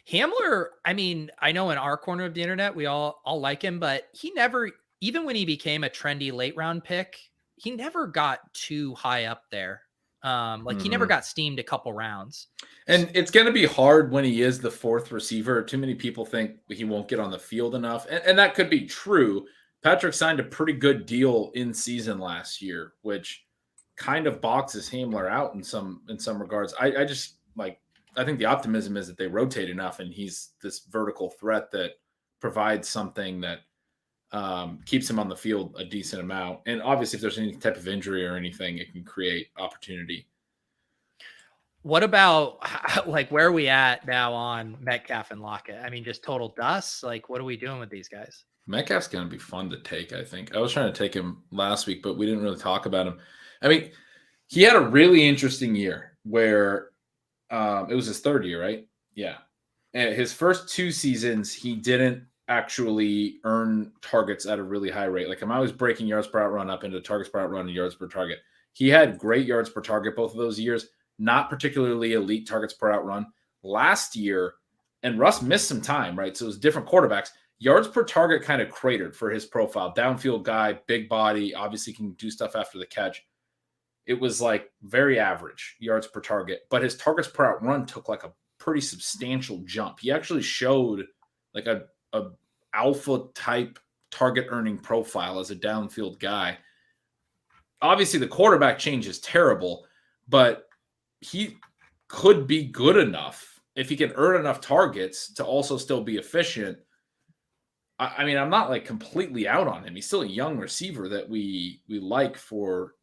Hamler, I mean, I know in our corner of the internet, we all like him, but he never, even when he became a trendy late round pick, he never got too high up there. He never got steamed a couple rounds. And it's going to be hard when he is the 4th receiver. Too many people think he won't get on the field enough. And that could be true. Patrick signed a pretty good deal in season last year, which kind of boxes Hamler out in some regards. I just like, I think the optimism is that they rotate enough, and he's this vertical threat that provides something that keeps him on the field a decent amount. And obviously if there's any type of injury or anything, it can create opportunity. What about like where are we at now on Metcalf and Lockett? I mean, just total dust. Like, what are we doing with these guys? Metcalf's going to be fun to take, I think. I was trying to take him last week, but we didn't really talk about him. I mean, he had a really interesting year where it was his 3rd year, right? Yeah. And his first 2 seasons, he didn't actually earn targets at a really high rate. Like I'm always breaking yards per out run up into targets per out run and yards per target. He had great yards per target both of those years, not particularly elite targets per out run. Last year, and Russ missed some time, right? So it was different quarterbacks. Yards per target kind of cratered for his profile. Downfield guy, big body, obviously can do stuff after the catch. It was like very average yards per target, but his targets per out run took like a pretty substantial jump. He actually showed like a alpha type target earning profile as a downfield guy. Obviously the quarterback change is terrible, but he could be good enough if he can earn enough targets to also still be efficient, I mean, I'm not like completely out on him. He's still a young receiver that we like for,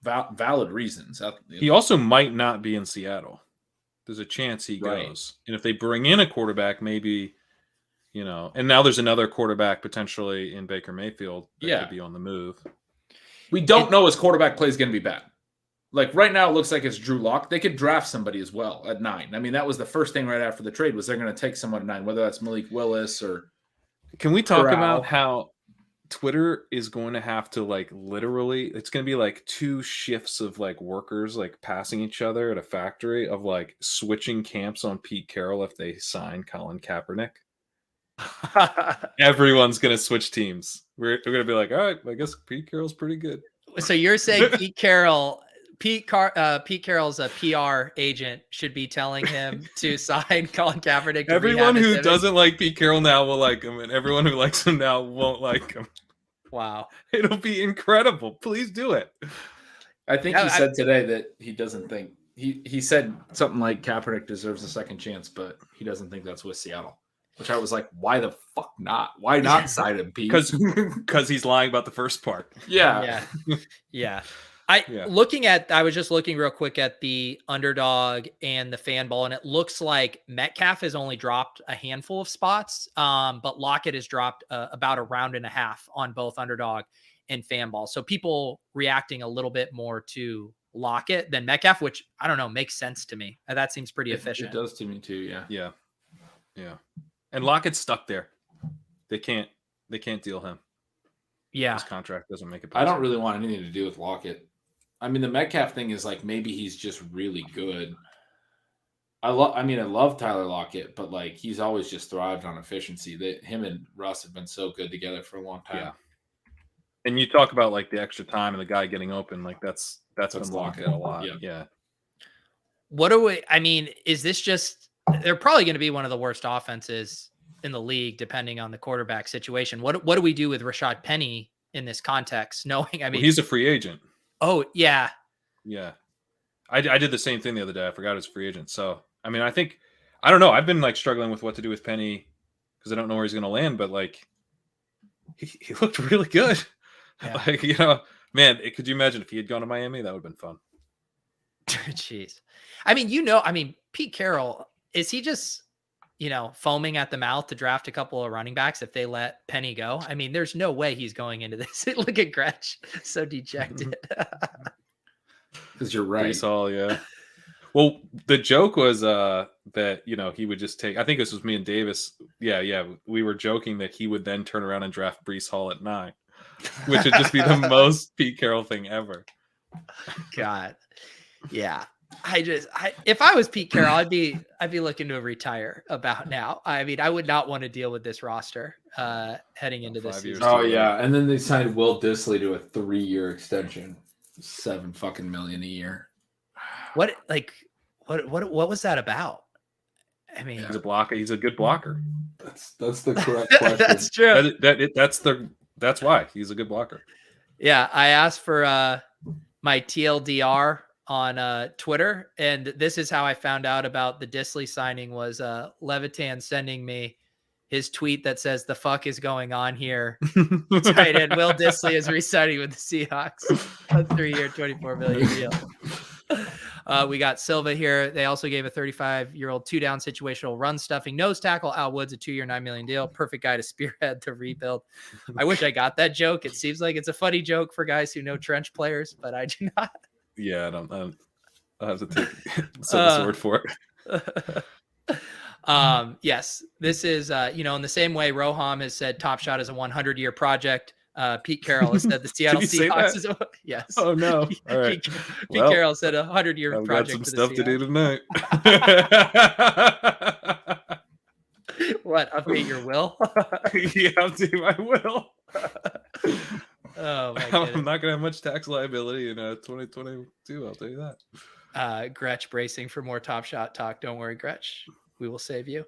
valid reasons. He also might not be in Seattle. There's a chance he goes. And if they bring in a quarterback, maybe, and now there's another quarterback potentially in Baker Mayfield that could be on the move. We don't know his quarterback play is going to be bad. Like right now, it looks like it's Drew Lock. They could draft somebody as well at 9. I mean, that was the first thing right after the trade was they're going to take someone at 9, whether that's Malik Willis or. Can we talk about how Twitter is going to have to literally, it's going to be like 2 shifts of workers passing each other at a factory of switching camps on Pete Carroll if they sign Colin Kaepernick. Everyone's going to switch teams. We're going to be like, all right, I guess Pete Carroll's pretty good. So you're saying Pete Carroll's a PR agent should be telling him to sign Colin Kaepernick. Everyone who doesn't like Pete Carroll now will like him, and everyone who likes him now won't like him. Wow. It'll be incredible. Please do it. I think he said today that he doesn't think he said something like Kaepernick deserves a second chance, but he doesn't think that's with Seattle. Which I was like, why the fuck not? Why not sign him, Pete? Because he's lying about the first part. Yeah. I was just looking real quick at the underdog and the fan ball, and it looks like Metcalf has only dropped a handful of spots, but Lockett has dropped about a round and a half on both underdog and fan ball. So people reacting a little bit more to Lockett than Metcalf, which I don't know, makes sense to me. That seems pretty efficient. It does to me too. Yeah. And Lockett's stuck there. They can't deal him. Yeah. His contract doesn't make it possible. I don't really want anything to do with Lockett. I mean, the Metcalf thing is maybe he's just really good. I love Tyler Lockett, but he's always just thrived on efficiency. Him and Russ have been so good together for a long time. Yeah. And you talk about the extra time and the guy getting open, that's been Lockett a lot. Yeah. Is this just they're probably going to be one of the worst offenses in the league, depending on the quarterback situation. What do we do with Rashad Penny in this context? Knowing, he's a free agent. Oh yeah. Yeah. I did the same thing the other day. I forgot he's a free agent. So, I don't know. I've been struggling with what to do with Penny because I don't know where he's going to land, but he looked really good. Yeah. Man, could you imagine if he had gone to Miami? That would have been fun. Jeez. Pete Carroll, is he just, foaming at the mouth to draft a couple of running backs if they let Penny go? There's no way he's going into this. Look at Gretch, so dejected. Because you're right. All, yeah. Well, the joke was that, he would just take, I think this was me and Davis. Yeah. We were joking that he would then turn around and draft Breece Hall at 9, which would just be the most Pete Carroll thing ever. God. Yeah. If I was Pete Carroll, I'd be looking to retire about now. I would not want to deal with this roster heading into this season. Oh yeah, and then they signed Will Dissly to a 3-year extension, $7 million a year. What was that about? He's a blocker. He's a good blocker. That's the correct question. That's true. That's why he's a good blocker. Yeah, I asked for my TLDR on Twitter, and this is how I found out about the Dissly signing was Levitan sending me his tweet that says the fuck is going on here. Tight end Will Dissly is re-signing with the Seahawks, a 3-year $24 million deal. We got Silva here. They also gave a 35-year-old 2-down situational run stuffing nose tackle. Al Woods, a 2-year $9 million deal. Perfect guy to spearhead the rebuild. I wish I got that joke. It seems like it's a funny joke for guys who know trench players, but I do not. Yeah, I'll have to take the word for it. Yes, this is, in the same way Roham has said Top Shot is a 100-year project. Pete Carroll has said the Seattle Seahawks is yes. Oh no! All right. Pete Carroll said a 100-year project. I've got some stuff to do tonight. What? Update your will? Yeah, update my will. Oh my goodness. I'm not gonna have much tax liability in 2022. I'll tell you that. Gretch bracing for more Top Shot talk. Don't worry, Gretch. We will save you.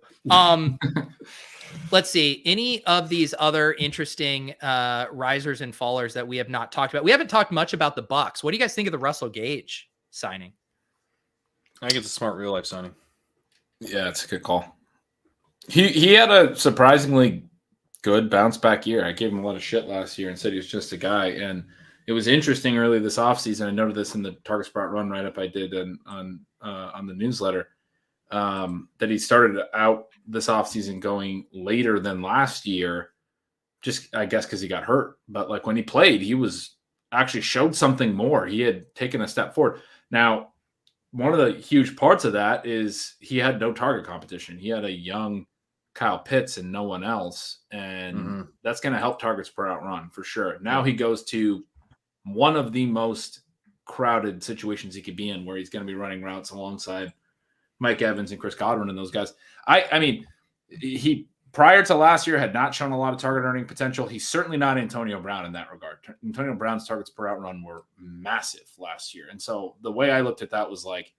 Let's see. Any of these other interesting risers and fallers that we have not talked about? We haven't talked much about the Bucs. What do you guys think of the Russell Gage signing? I think it's a smart real life signing. Yeah, it's a good call. He had a surprisingly good bounce back year. I gave him a lot of shit last year and said he was just a guy. And it was interesting early this offseason. I noted this in the Target Sprout run write up I did on the newsletter, that he started out this offseason going later than last year, just I guess because he got hurt. But like when he played, he was actually showed something more. He had taken a step forward. Now, one of the huge parts of that is he had no target competition. He had a young Kyle Pitts and no one else. And that's going to help targets per out run for sure. Now he goes to one of the most crowded situations he could be in, where he's going to be running routes alongside Mike Evans and Chris Godwin and those guys. I mean, he prior to last year had not shown a lot of target earning potential. He's certainly not Antonio Brown in that regard. Antonio Brown's targets per out run were massive last year. And so the way I looked at that was like,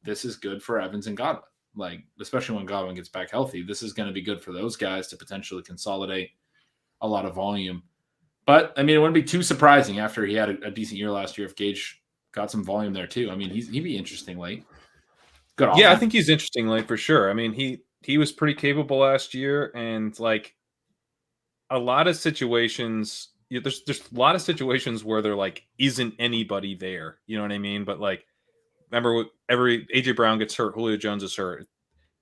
this is good for Evans and Godwin. Like, especially when Godwin gets back healthy, this is going to be good for those guys to potentially consolidate a lot of volume. But I mean, it wouldn't be too surprising after he had a decent year last year if Gage got some volume there too. I mean, he'd be interesting late. Good offense. Yeah, I think he's interesting late for sure. I mean, he was pretty capable last year, and like a lot of situations, there's a lot of situations where there like isn't anybody there. You know what I mean? But like, remember, every AJ Brown gets hurt, Julio Jones is hurt.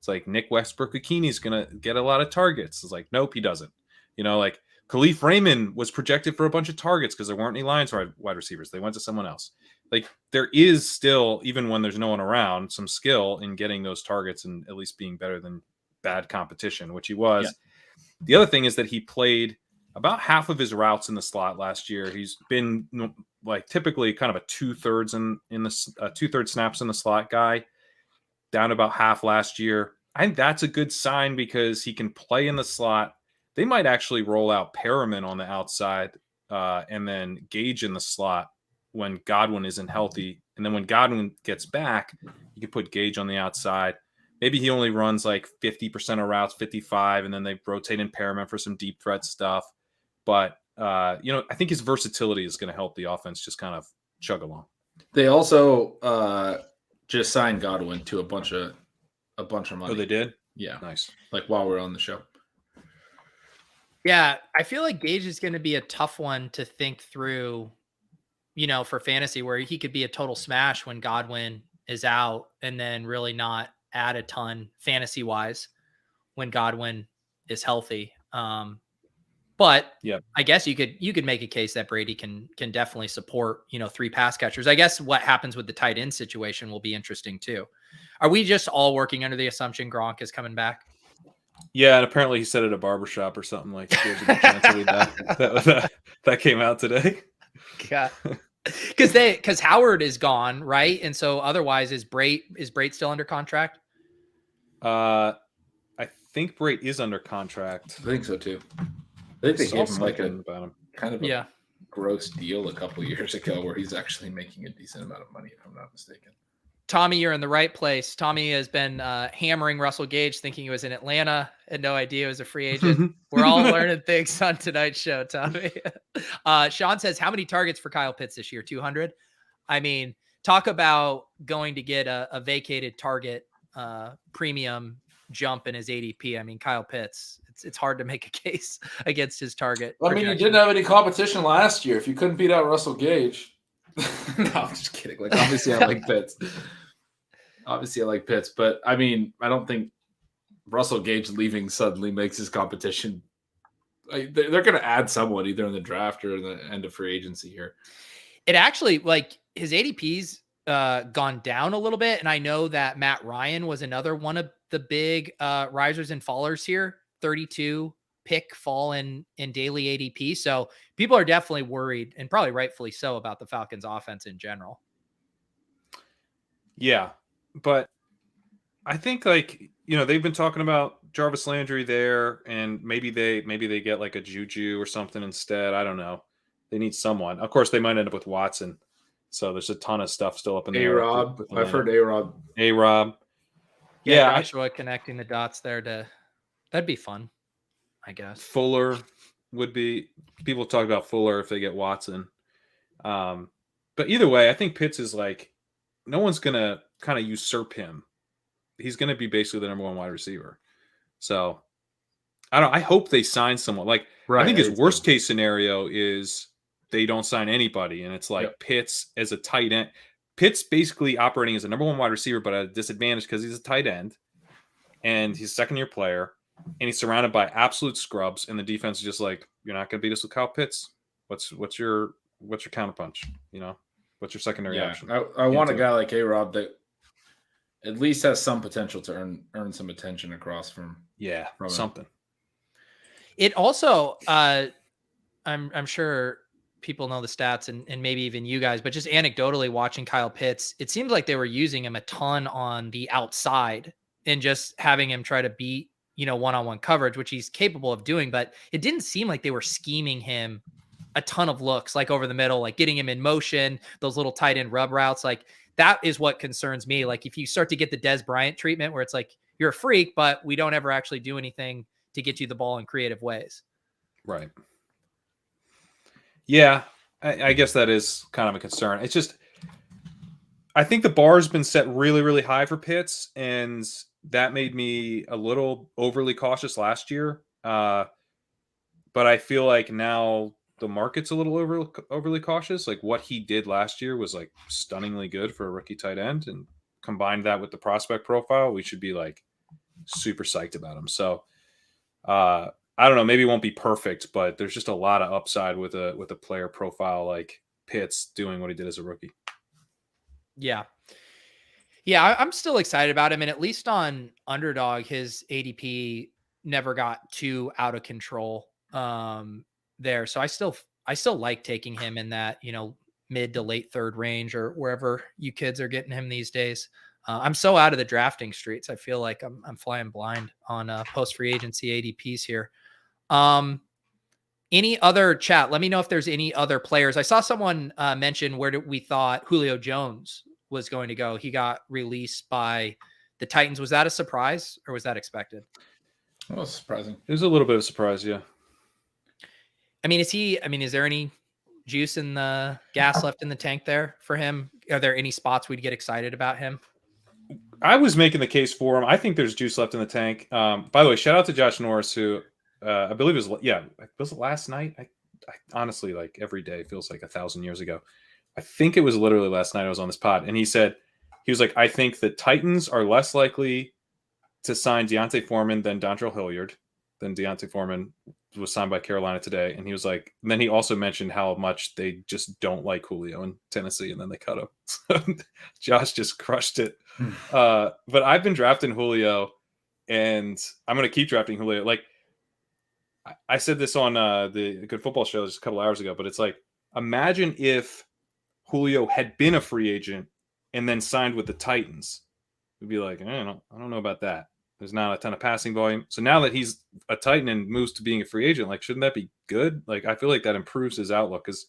It's like Nick Westbrook-Ikini's gonna get a lot of targets. It's like, nope, he doesn't. You know, like Khalif Raymond was projected for a bunch of targets because there weren't any Lions wide receivers. They went to someone else. Like, there is still, even when there's no one around, some skill in getting those targets and at least being better than bad competition, which he was. Yeah. The other thing is that he played about half of his routes in the slot last year. He's been like typically kind of a 2/3 in the 2/3 snaps in the slot guy, down about half last year. I think that's a good sign because he can play in the slot. They might actually roll out Perriman on the outside and then Gage in the slot when Godwin isn't healthy. And then when Godwin gets back, you can put Gage on the outside. Maybe he only runs like 50% of routes, 55, and then they rotate in Perriman for some deep threat stuff. But, I think his versatility is going to help the offense just kind of chug along. They also just signed Godwin to a bunch of money. Oh, they did? Yeah. Nice. Like while we're on the show. Yeah, I feel like Gage is going to be a tough one to think through, for fantasy, where he could be a total smash when Godwin is out and then really not add a ton fantasy wise when Godwin is healthy. But yeah, I guess you could make a case that Brady can definitely support, 3 pass catchers. I guess what happens with the tight end situation will be interesting too. Are we just all working under the assumption Gronk is coming back? Yeah, and apparently he said at a barbershop or something like there's a good chance he'll be back. That came out today. Yeah. Because Howard is gone, right? And so otherwise, is Brate still under contract? I think Brate is under contract. I think so too. I think they gave him like a kind of a gross deal a couple years ago where he's actually making a decent amount of money, if I'm not mistaken. Tommy, you're in the right place. Tommy has been hammering Russell Gage, thinking he was in Atlanta. Had no idea he was a free agent. We're all learning things on tonight's show, Tommy. Sean says, how many targets for Kyle Pitts this year? 200? I mean, talk about going to get a vacated target premium jump in his ADP. I mean, Kyle Pitts, it's hard to make a case against his target. Well, I mean, you didn't have any competition last year. If you couldn't beat out Russell Gage. No, I'm just kidding. Like, obviously I like Pitts. But I mean, I don't think Russell Gage leaving suddenly makes his competition. They're going to add someone either in the draft or in the end of free agency here. It actually, like, his ADP's gone down a little bit. And I know that Matt Ryan was another one of the big risers and fallers here. 32 pick fall in daily ADP. So people are definitely worried, and probably rightfully so, about the Falcons offense in general. Yeah. But I think, like, they've been talking about Jarvis Landry there, and maybe they get like a Juju or something instead. I don't know. They need someone. Of course, they might end up with Watson. So there's a ton of stuff still up in the air. A-Rob. I've heard A-Rob. A-Rob. Yeah. Joshua connecting the dots there that'd be fun, I guess. Fuller would be. People talk about Fuller if they get Watson. But either way, I think Pitts is like, no one's going to kind of usurp him he's going to be basically the number one wide receiver. So I hope they sign someone. Like, I think his worst case scenario is they don't sign anybody, and it's like Pitts as a tight end. Pitts basically operating as a number one wide receiver, but at a disadvantage because he's a tight end, and he's a second-year player, and he's surrounded by absolute scrubs, and the defense is just like, you're not going to beat us with Kyle Pitts. What's your counterpunch? You know, what's your secondary option? I want a guy like A-Rob that at least has some potential to earn some attention across from something. It also, I'm sure people know the stats and maybe even you guys, but just anecdotally watching Kyle Pitts, it seems like they were using him a ton on the outside and just having him try to beat, one-on-one coverage, which he's capable of doing, but it didn't seem like they were scheming him a ton of looks like over the middle, like getting him in motion, those little tight end rub routes. Like that is what concerns me. Like if you start to get the Des Bryant treatment where it's like, you're a freak, but we don't ever actually do anything to get you the ball in creative ways. Right. Yeah, I guess that is kind of a concern. It's just, I think the bar has been set really, really high for Pitts, and that made me a little overly cautious last year. But I feel like now the market's a little overly cautious. Like what he did last year was like stunningly good for a rookie tight end, and combine that with the prospect profile, we should be like super psyched about him. So, I don't know, maybe it won't be perfect, but there's just a lot of upside with a player profile like Pitts doing what he did as a rookie. Yeah. Yeah, I'm still excited about him. And at least on Underdog, his ADP never got too out of control there. So I still like taking him in that, mid to late third range or wherever you kids are getting him these days. I'm so out of the drafting streets. I feel like I'm flying blind on post free agency ADPs here. Any other chat? Let me know if there's any other players. I saw someone mention where we thought Julio Jones was going to go. He got released by the Titans. Was that a surprise or was that expected? It was surprising. It was a little bit of a surprise. Yeah. Is there any juice in the gas left in the tank there for him? Are there any spots we'd get excited about him? I was making the case for him. I think there's juice left in the tank. By the way, shout out to Josh Norris, who I believe was it last night? I honestly, like every day feels like 1,000 years ago. I think it was literally last night I was on this pod, and he was like, I think the Titans are less likely to sign Deontay Foreman than Dontrell Hilliard. Then Deontay Foreman was signed by Carolina today, and he was like, and then he also mentioned how much they just don't like Julio in Tennessee, and then they cut him. So Josh just crushed it. But I've been drafting Julio, and I'm going to keep drafting Julio. Like I said this on the Good Football Show just a couple hours ago, but it's like, imagine if Julio had been a free agent and then signed with the Titans. We'd be like, I don't know about that. There's not a ton of passing volume. So now that he's a Titan and moves to being a free agent, like, shouldn't that be good? Like, I feel like that improves his outlook because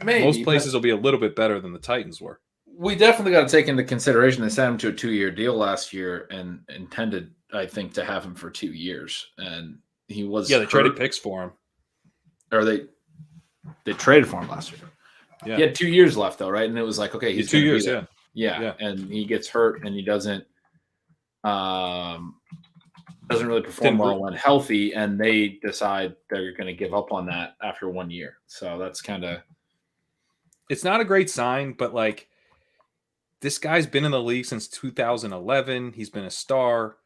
most places will be a little bit better than the Titans were. We definitely got to take into consideration they signed him to a 2-year deal last year and intended, I think, to have him for 2 years. And he was they traded picks for him. Or they traded for him last year. Yeah. He had 2 years left, though, right? And it was like, okay, he's 2 years, yeah. And he gets hurt and he doesn't really perform well when healthy, and they decide they're going to give up on that after 1 year. So that's kind of, it's not a great sign, but like, this guy's been in the league since 2011. He's been a star.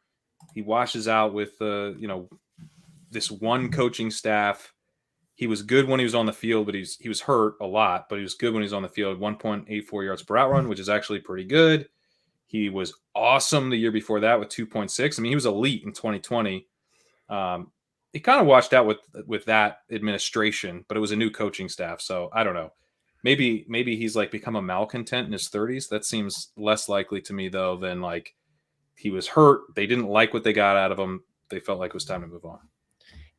He washes out with this one coaching staff. He was good when he was on the field, but he was hurt a lot, but he was good when he was on the field. 1.84 yards per out run, which is actually pretty good. He was awesome the year before that with 2.6. I mean, he was elite in 2020. He kind of washed out with that administration, but it was a new coaching staff. So I don't know. Maybe he's like become a malcontent in his 30s. That seems less likely to me, though, than like he was hurt. They didn't like what they got out of him. They felt like it was time to move on.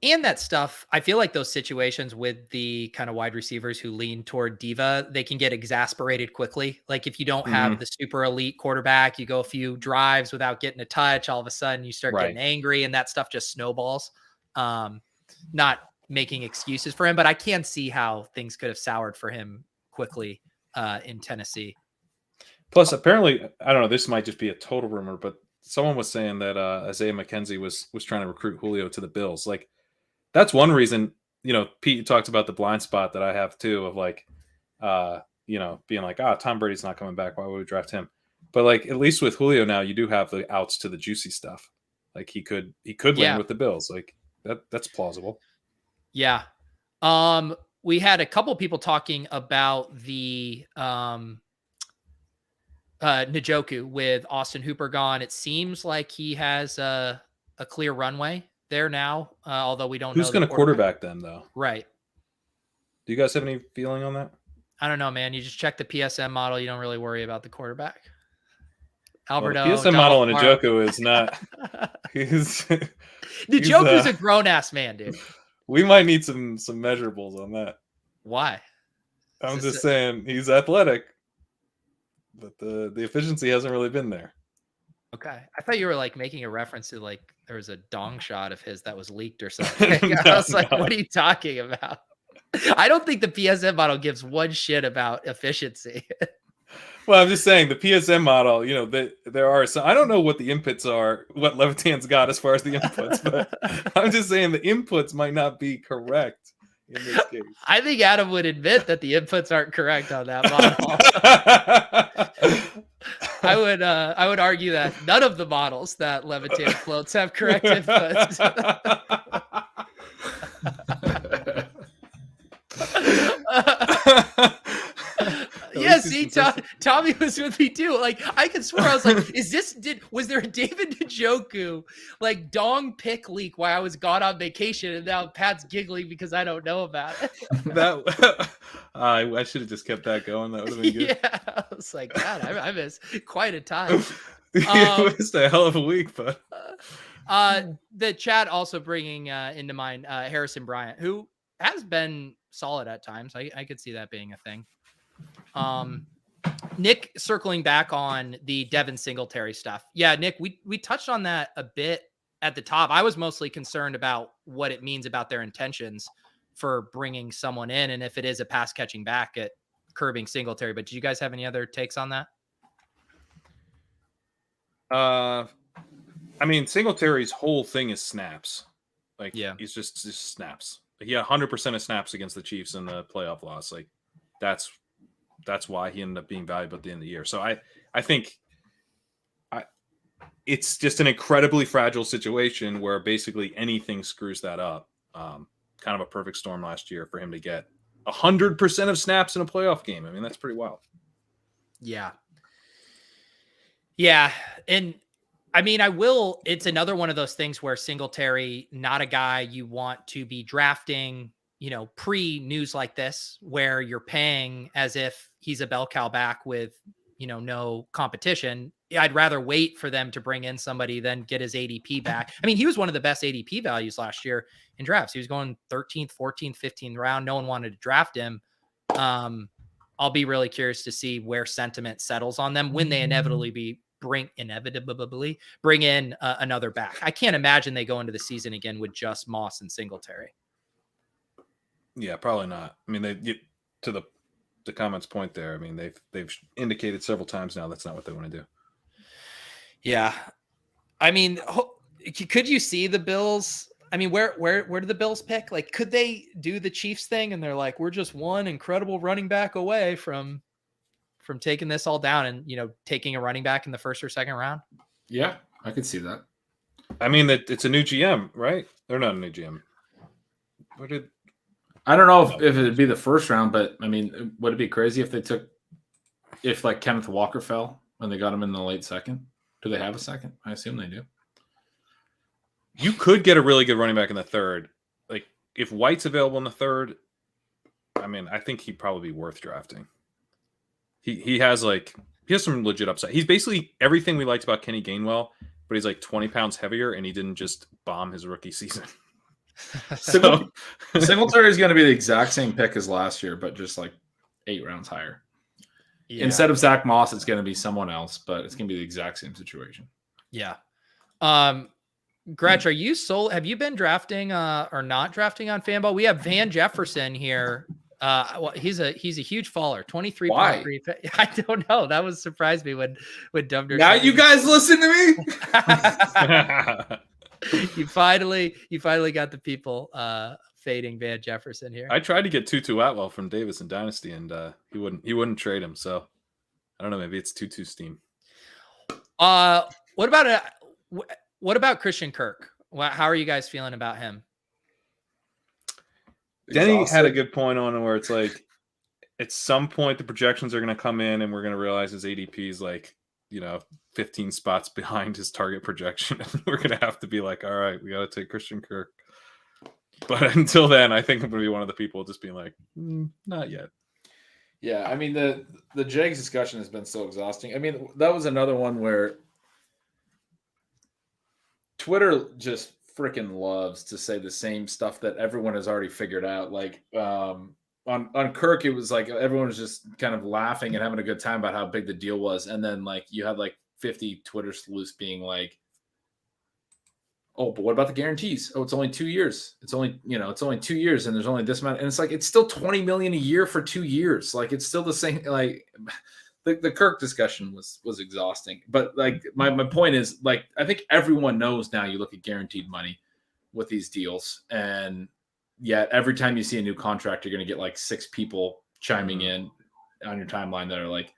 And that stuff, I feel like those situations with the kind of wide receivers who lean toward diva, they can get exasperated quickly. Like if you don't have the super elite quarterback, you go a few drives without getting a touch, all of a sudden you start getting angry, and that stuff just snowballs. Not making excuses for him, but I can see how things could have soured for him quickly in Tennessee. Plus, apparently, I don't know, this might just be a total rumor, but someone was saying that Isaiah McKenzie was trying to recruit Julio to the Bills. Like, that's one reason, Pete, you talked about the blind spot that I have too of like, being like, Tom Brady's not coming back. Why would we draft him? But like, at least with Julio now, you do have the outs to the juicy stuff. Like he could land with the Bills. Like that's plausible. Yeah. We had a couple people talking about the Njoku with Austin Hooper gone. It seems like he has a clear runway there now, although we don't know. Who's going to quarterback them, though? Right. Do you guys have any feeling on that? I don't know, man. You just check the PSM model. You don't really worry about the quarterback. Alberto. Well, the PSM model in Njoku is not. Njoku's a grown-ass man, dude. We might need some measurables on that. Why? I'm just saying he's athletic, but the efficiency hasn't really been there. Okay. I thought you were like making a reference to like there was a dong shot of his that was leaked or something. I was like, what are you talking about? I don't think the PSM model gives one shit about efficiency. Well, I'm just saying the PSM model, there are some, I don't know what the inputs are, what Levitan's got as far as the inputs, but I'm just saying the inputs might not be correct in this case. I think Adam would admit that the inputs aren't correct on that model. I would argue that none of the models that Levitan floats have correct inputs. Yeah, see, Tommy was with me too. Like, I could swear, I was like, was there a David Njoku, like, dong pick leak while I was gone on vacation, and now Pat's giggling because I don't know about it. I should have just kept that going. That would have been good. Yeah, I was like, God, I missed quite a time. It was a hell of a week, but. The chat also bringing into mind Harrison Bryant, who has been solid at times. I could see that being a thing. Nick, circling back on the Devin Singletary stuff. Yeah, Nick, we touched on that a bit at the top. I was mostly concerned about what it means about their intentions for bringing someone in, and if it is a pass catching back at curbing Singletary. But do you guys have any other takes on that? I mean, Singletary's whole thing is snaps. Like, he's just snaps. He had 100% of snaps against the Chiefs in the playoff loss. Like, that's why he ended up being valuable at the end of the year. So I think it's just an incredibly fragile situation where basically anything screws that up. Kind of a perfect storm last year for him to get 100% of snaps in a playoff game. I mean, that's pretty wild. Yeah. And I mean, it's another one of those things where Singletary, not a guy you want to be drafting, pre-news like this, where you're paying as if he's a bell cow back with, no competition. I'd rather wait for them to bring in somebody than get his ADP back. I mean, he was one of the best ADP values last year in drafts. He was going 13th, 14th, 15th round. No one wanted to draft him. I'll be really curious to see where sentiment settles on them when they inevitably bring in another back. I can't imagine they go into the season again with just Moss and Singletary. Yeah, probably not. I mean, they get to the comments point there. I mean, they've indicated several times now that's not what they want to do. Yeah. I mean, could you see the Bills? I mean, where do the Bills pick? Like, could they do the Chiefs thing? And they're like, we're just one incredible running back away from taking this all down and, taking a running back in the first or second round. Yeah, I could see that. I mean, it's a new GM, right? They're not a new GM. I don't know if it'd be the first round, but I mean, would it be crazy if like Kenneth Walker fell and they got him in the late second? Do they have a second? I assume they do. You could get a really good running back in the third. Like, if White's available in the third, I mean, I think he'd probably be worth drafting. He has some legit upside. He's basically everything we liked about Kenny Gainwell, but he's like 20 pounds heavier, and he didn't just bomb his rookie season. Singletary is going to be the exact same pick as last year, but just like 8 rounds higher. Yeah. Instead of Zach Moss, it's going to be someone else, but it's going to be the exact same situation. Yeah. Gretch, are you have you been drafting or not drafting on Fanball? We have Van Jefferson here Well, he's a huge faller. 23.3. Why? I don't know. That was surprised me when Dubner. Now you guys listen to me. you finally got the people fading Van Jefferson here. I tried to get Tutu Atwell from Davis and Dynasty, and he wouldn't trade him. So I don't know. Maybe it's Tutu steam. What about Christian Kirk? How are you guys feeling about him? Denny had a good point on it where it's like, at some point the projections are going to come in and we're going to realize his ADP is like, 15 spots behind his target projection. And we're going to have to be like, all right, we got to take Christian Kirk. But until then, I think I'm going to be one of the people just being like, not yet. Yeah, I mean, the Jags discussion has been so exhausting. I mean, that was another one where Twitter just freaking loves to say the same stuff that everyone has already figured out. Like on Kirk, it was like everyone was just kind of laughing and having a good time about how big the deal was. And then like you had like 50 Twitter sleuths being like, oh, but what about the guarantees? Oh, it's only 2 years. It's only 2 years and there's only this amount. And it's like, it's still $20 million a year for 2 years. Like it's still the same. Like the Kirk discussion was exhausting. But like my point is, like, I think everyone knows now you look at guaranteed money with these deals. And yet every time you see a new contract, you're going to get like 6 people chiming in on your timeline that are like,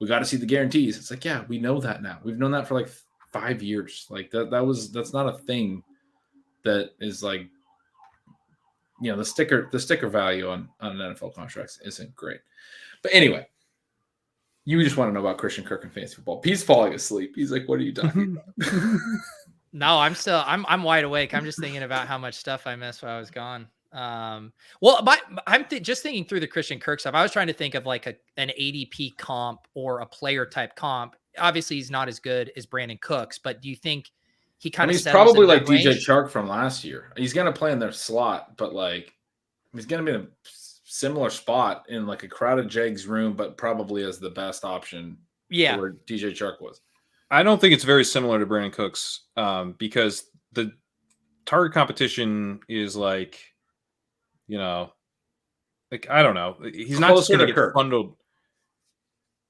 we got to see the guarantees. It's like, yeah, we know that now. We've known that for like 5 years. Like that's not a thing that is like, the sticker value on an NFL contracts isn't great. But anyway, you just want to know about Christian Kirk and fantasy football. He's falling asleep. He's like, what are you talking about? No, I'm wide awake. I'm just thinking about how much stuff I missed while I was gone. I'm just thinking through the Christian Kirk stuff. I was trying to think of like an ADP comp or a player type comp. Obviously he's not as good as Brandon Cooks, but do you think he kind of, he's probably like DJ Chark from last year. He's going to play in their slot, but like he's going to be in a similar spot in like a crowded Jags room, but probably as the best option. Yeah. Where DJ Chark was. I don't think it's very similar to Brandon Cooks because the target competition is like, like, I don't know. He's not just going to get bundled.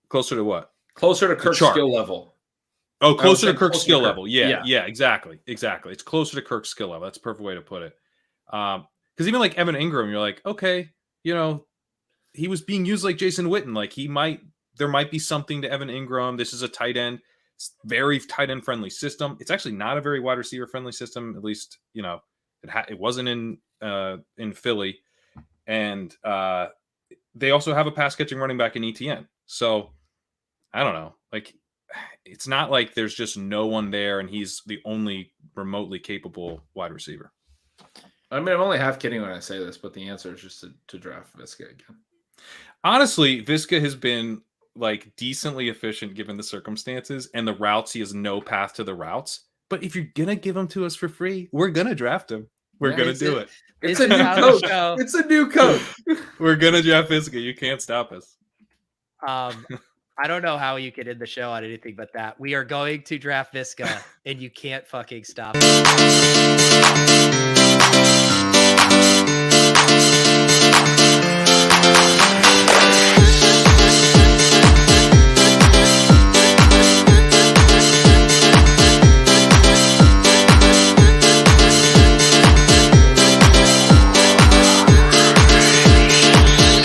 Closer to what? Closer to Kirk's skill level. Oh, closer to Kirk's skill level. Yeah, exactly. It's closer to Kirk's skill level. That's a perfect way to put it. Because even like Evan Ingram, you're like, okay, he was being used like Jason Witten. Like there might be something to Evan Ingram. This is a tight end. It's very tight end friendly system. It's actually not a very wide receiver friendly system. At least, it wasn't in Philly. And they also have a pass catching running back in ETN. So I don't know. Like, it's not like there's just no one there and he's the only remotely capable wide receiver. I mean, I'm only half kidding when I say this, but the answer is just to draft Visca again. Honestly, Visca has been like decently efficient given the circumstances and the routes. He has no path to the routes. But if you're going to give him to us for free, we're going to draft him. We're going to do it. It's a new coach. It's a new coach. We're going to draft Visca. You can't stop us. I don't know how you could end the show on anything but that. We are going to draft Visca, and you can't fucking stop it.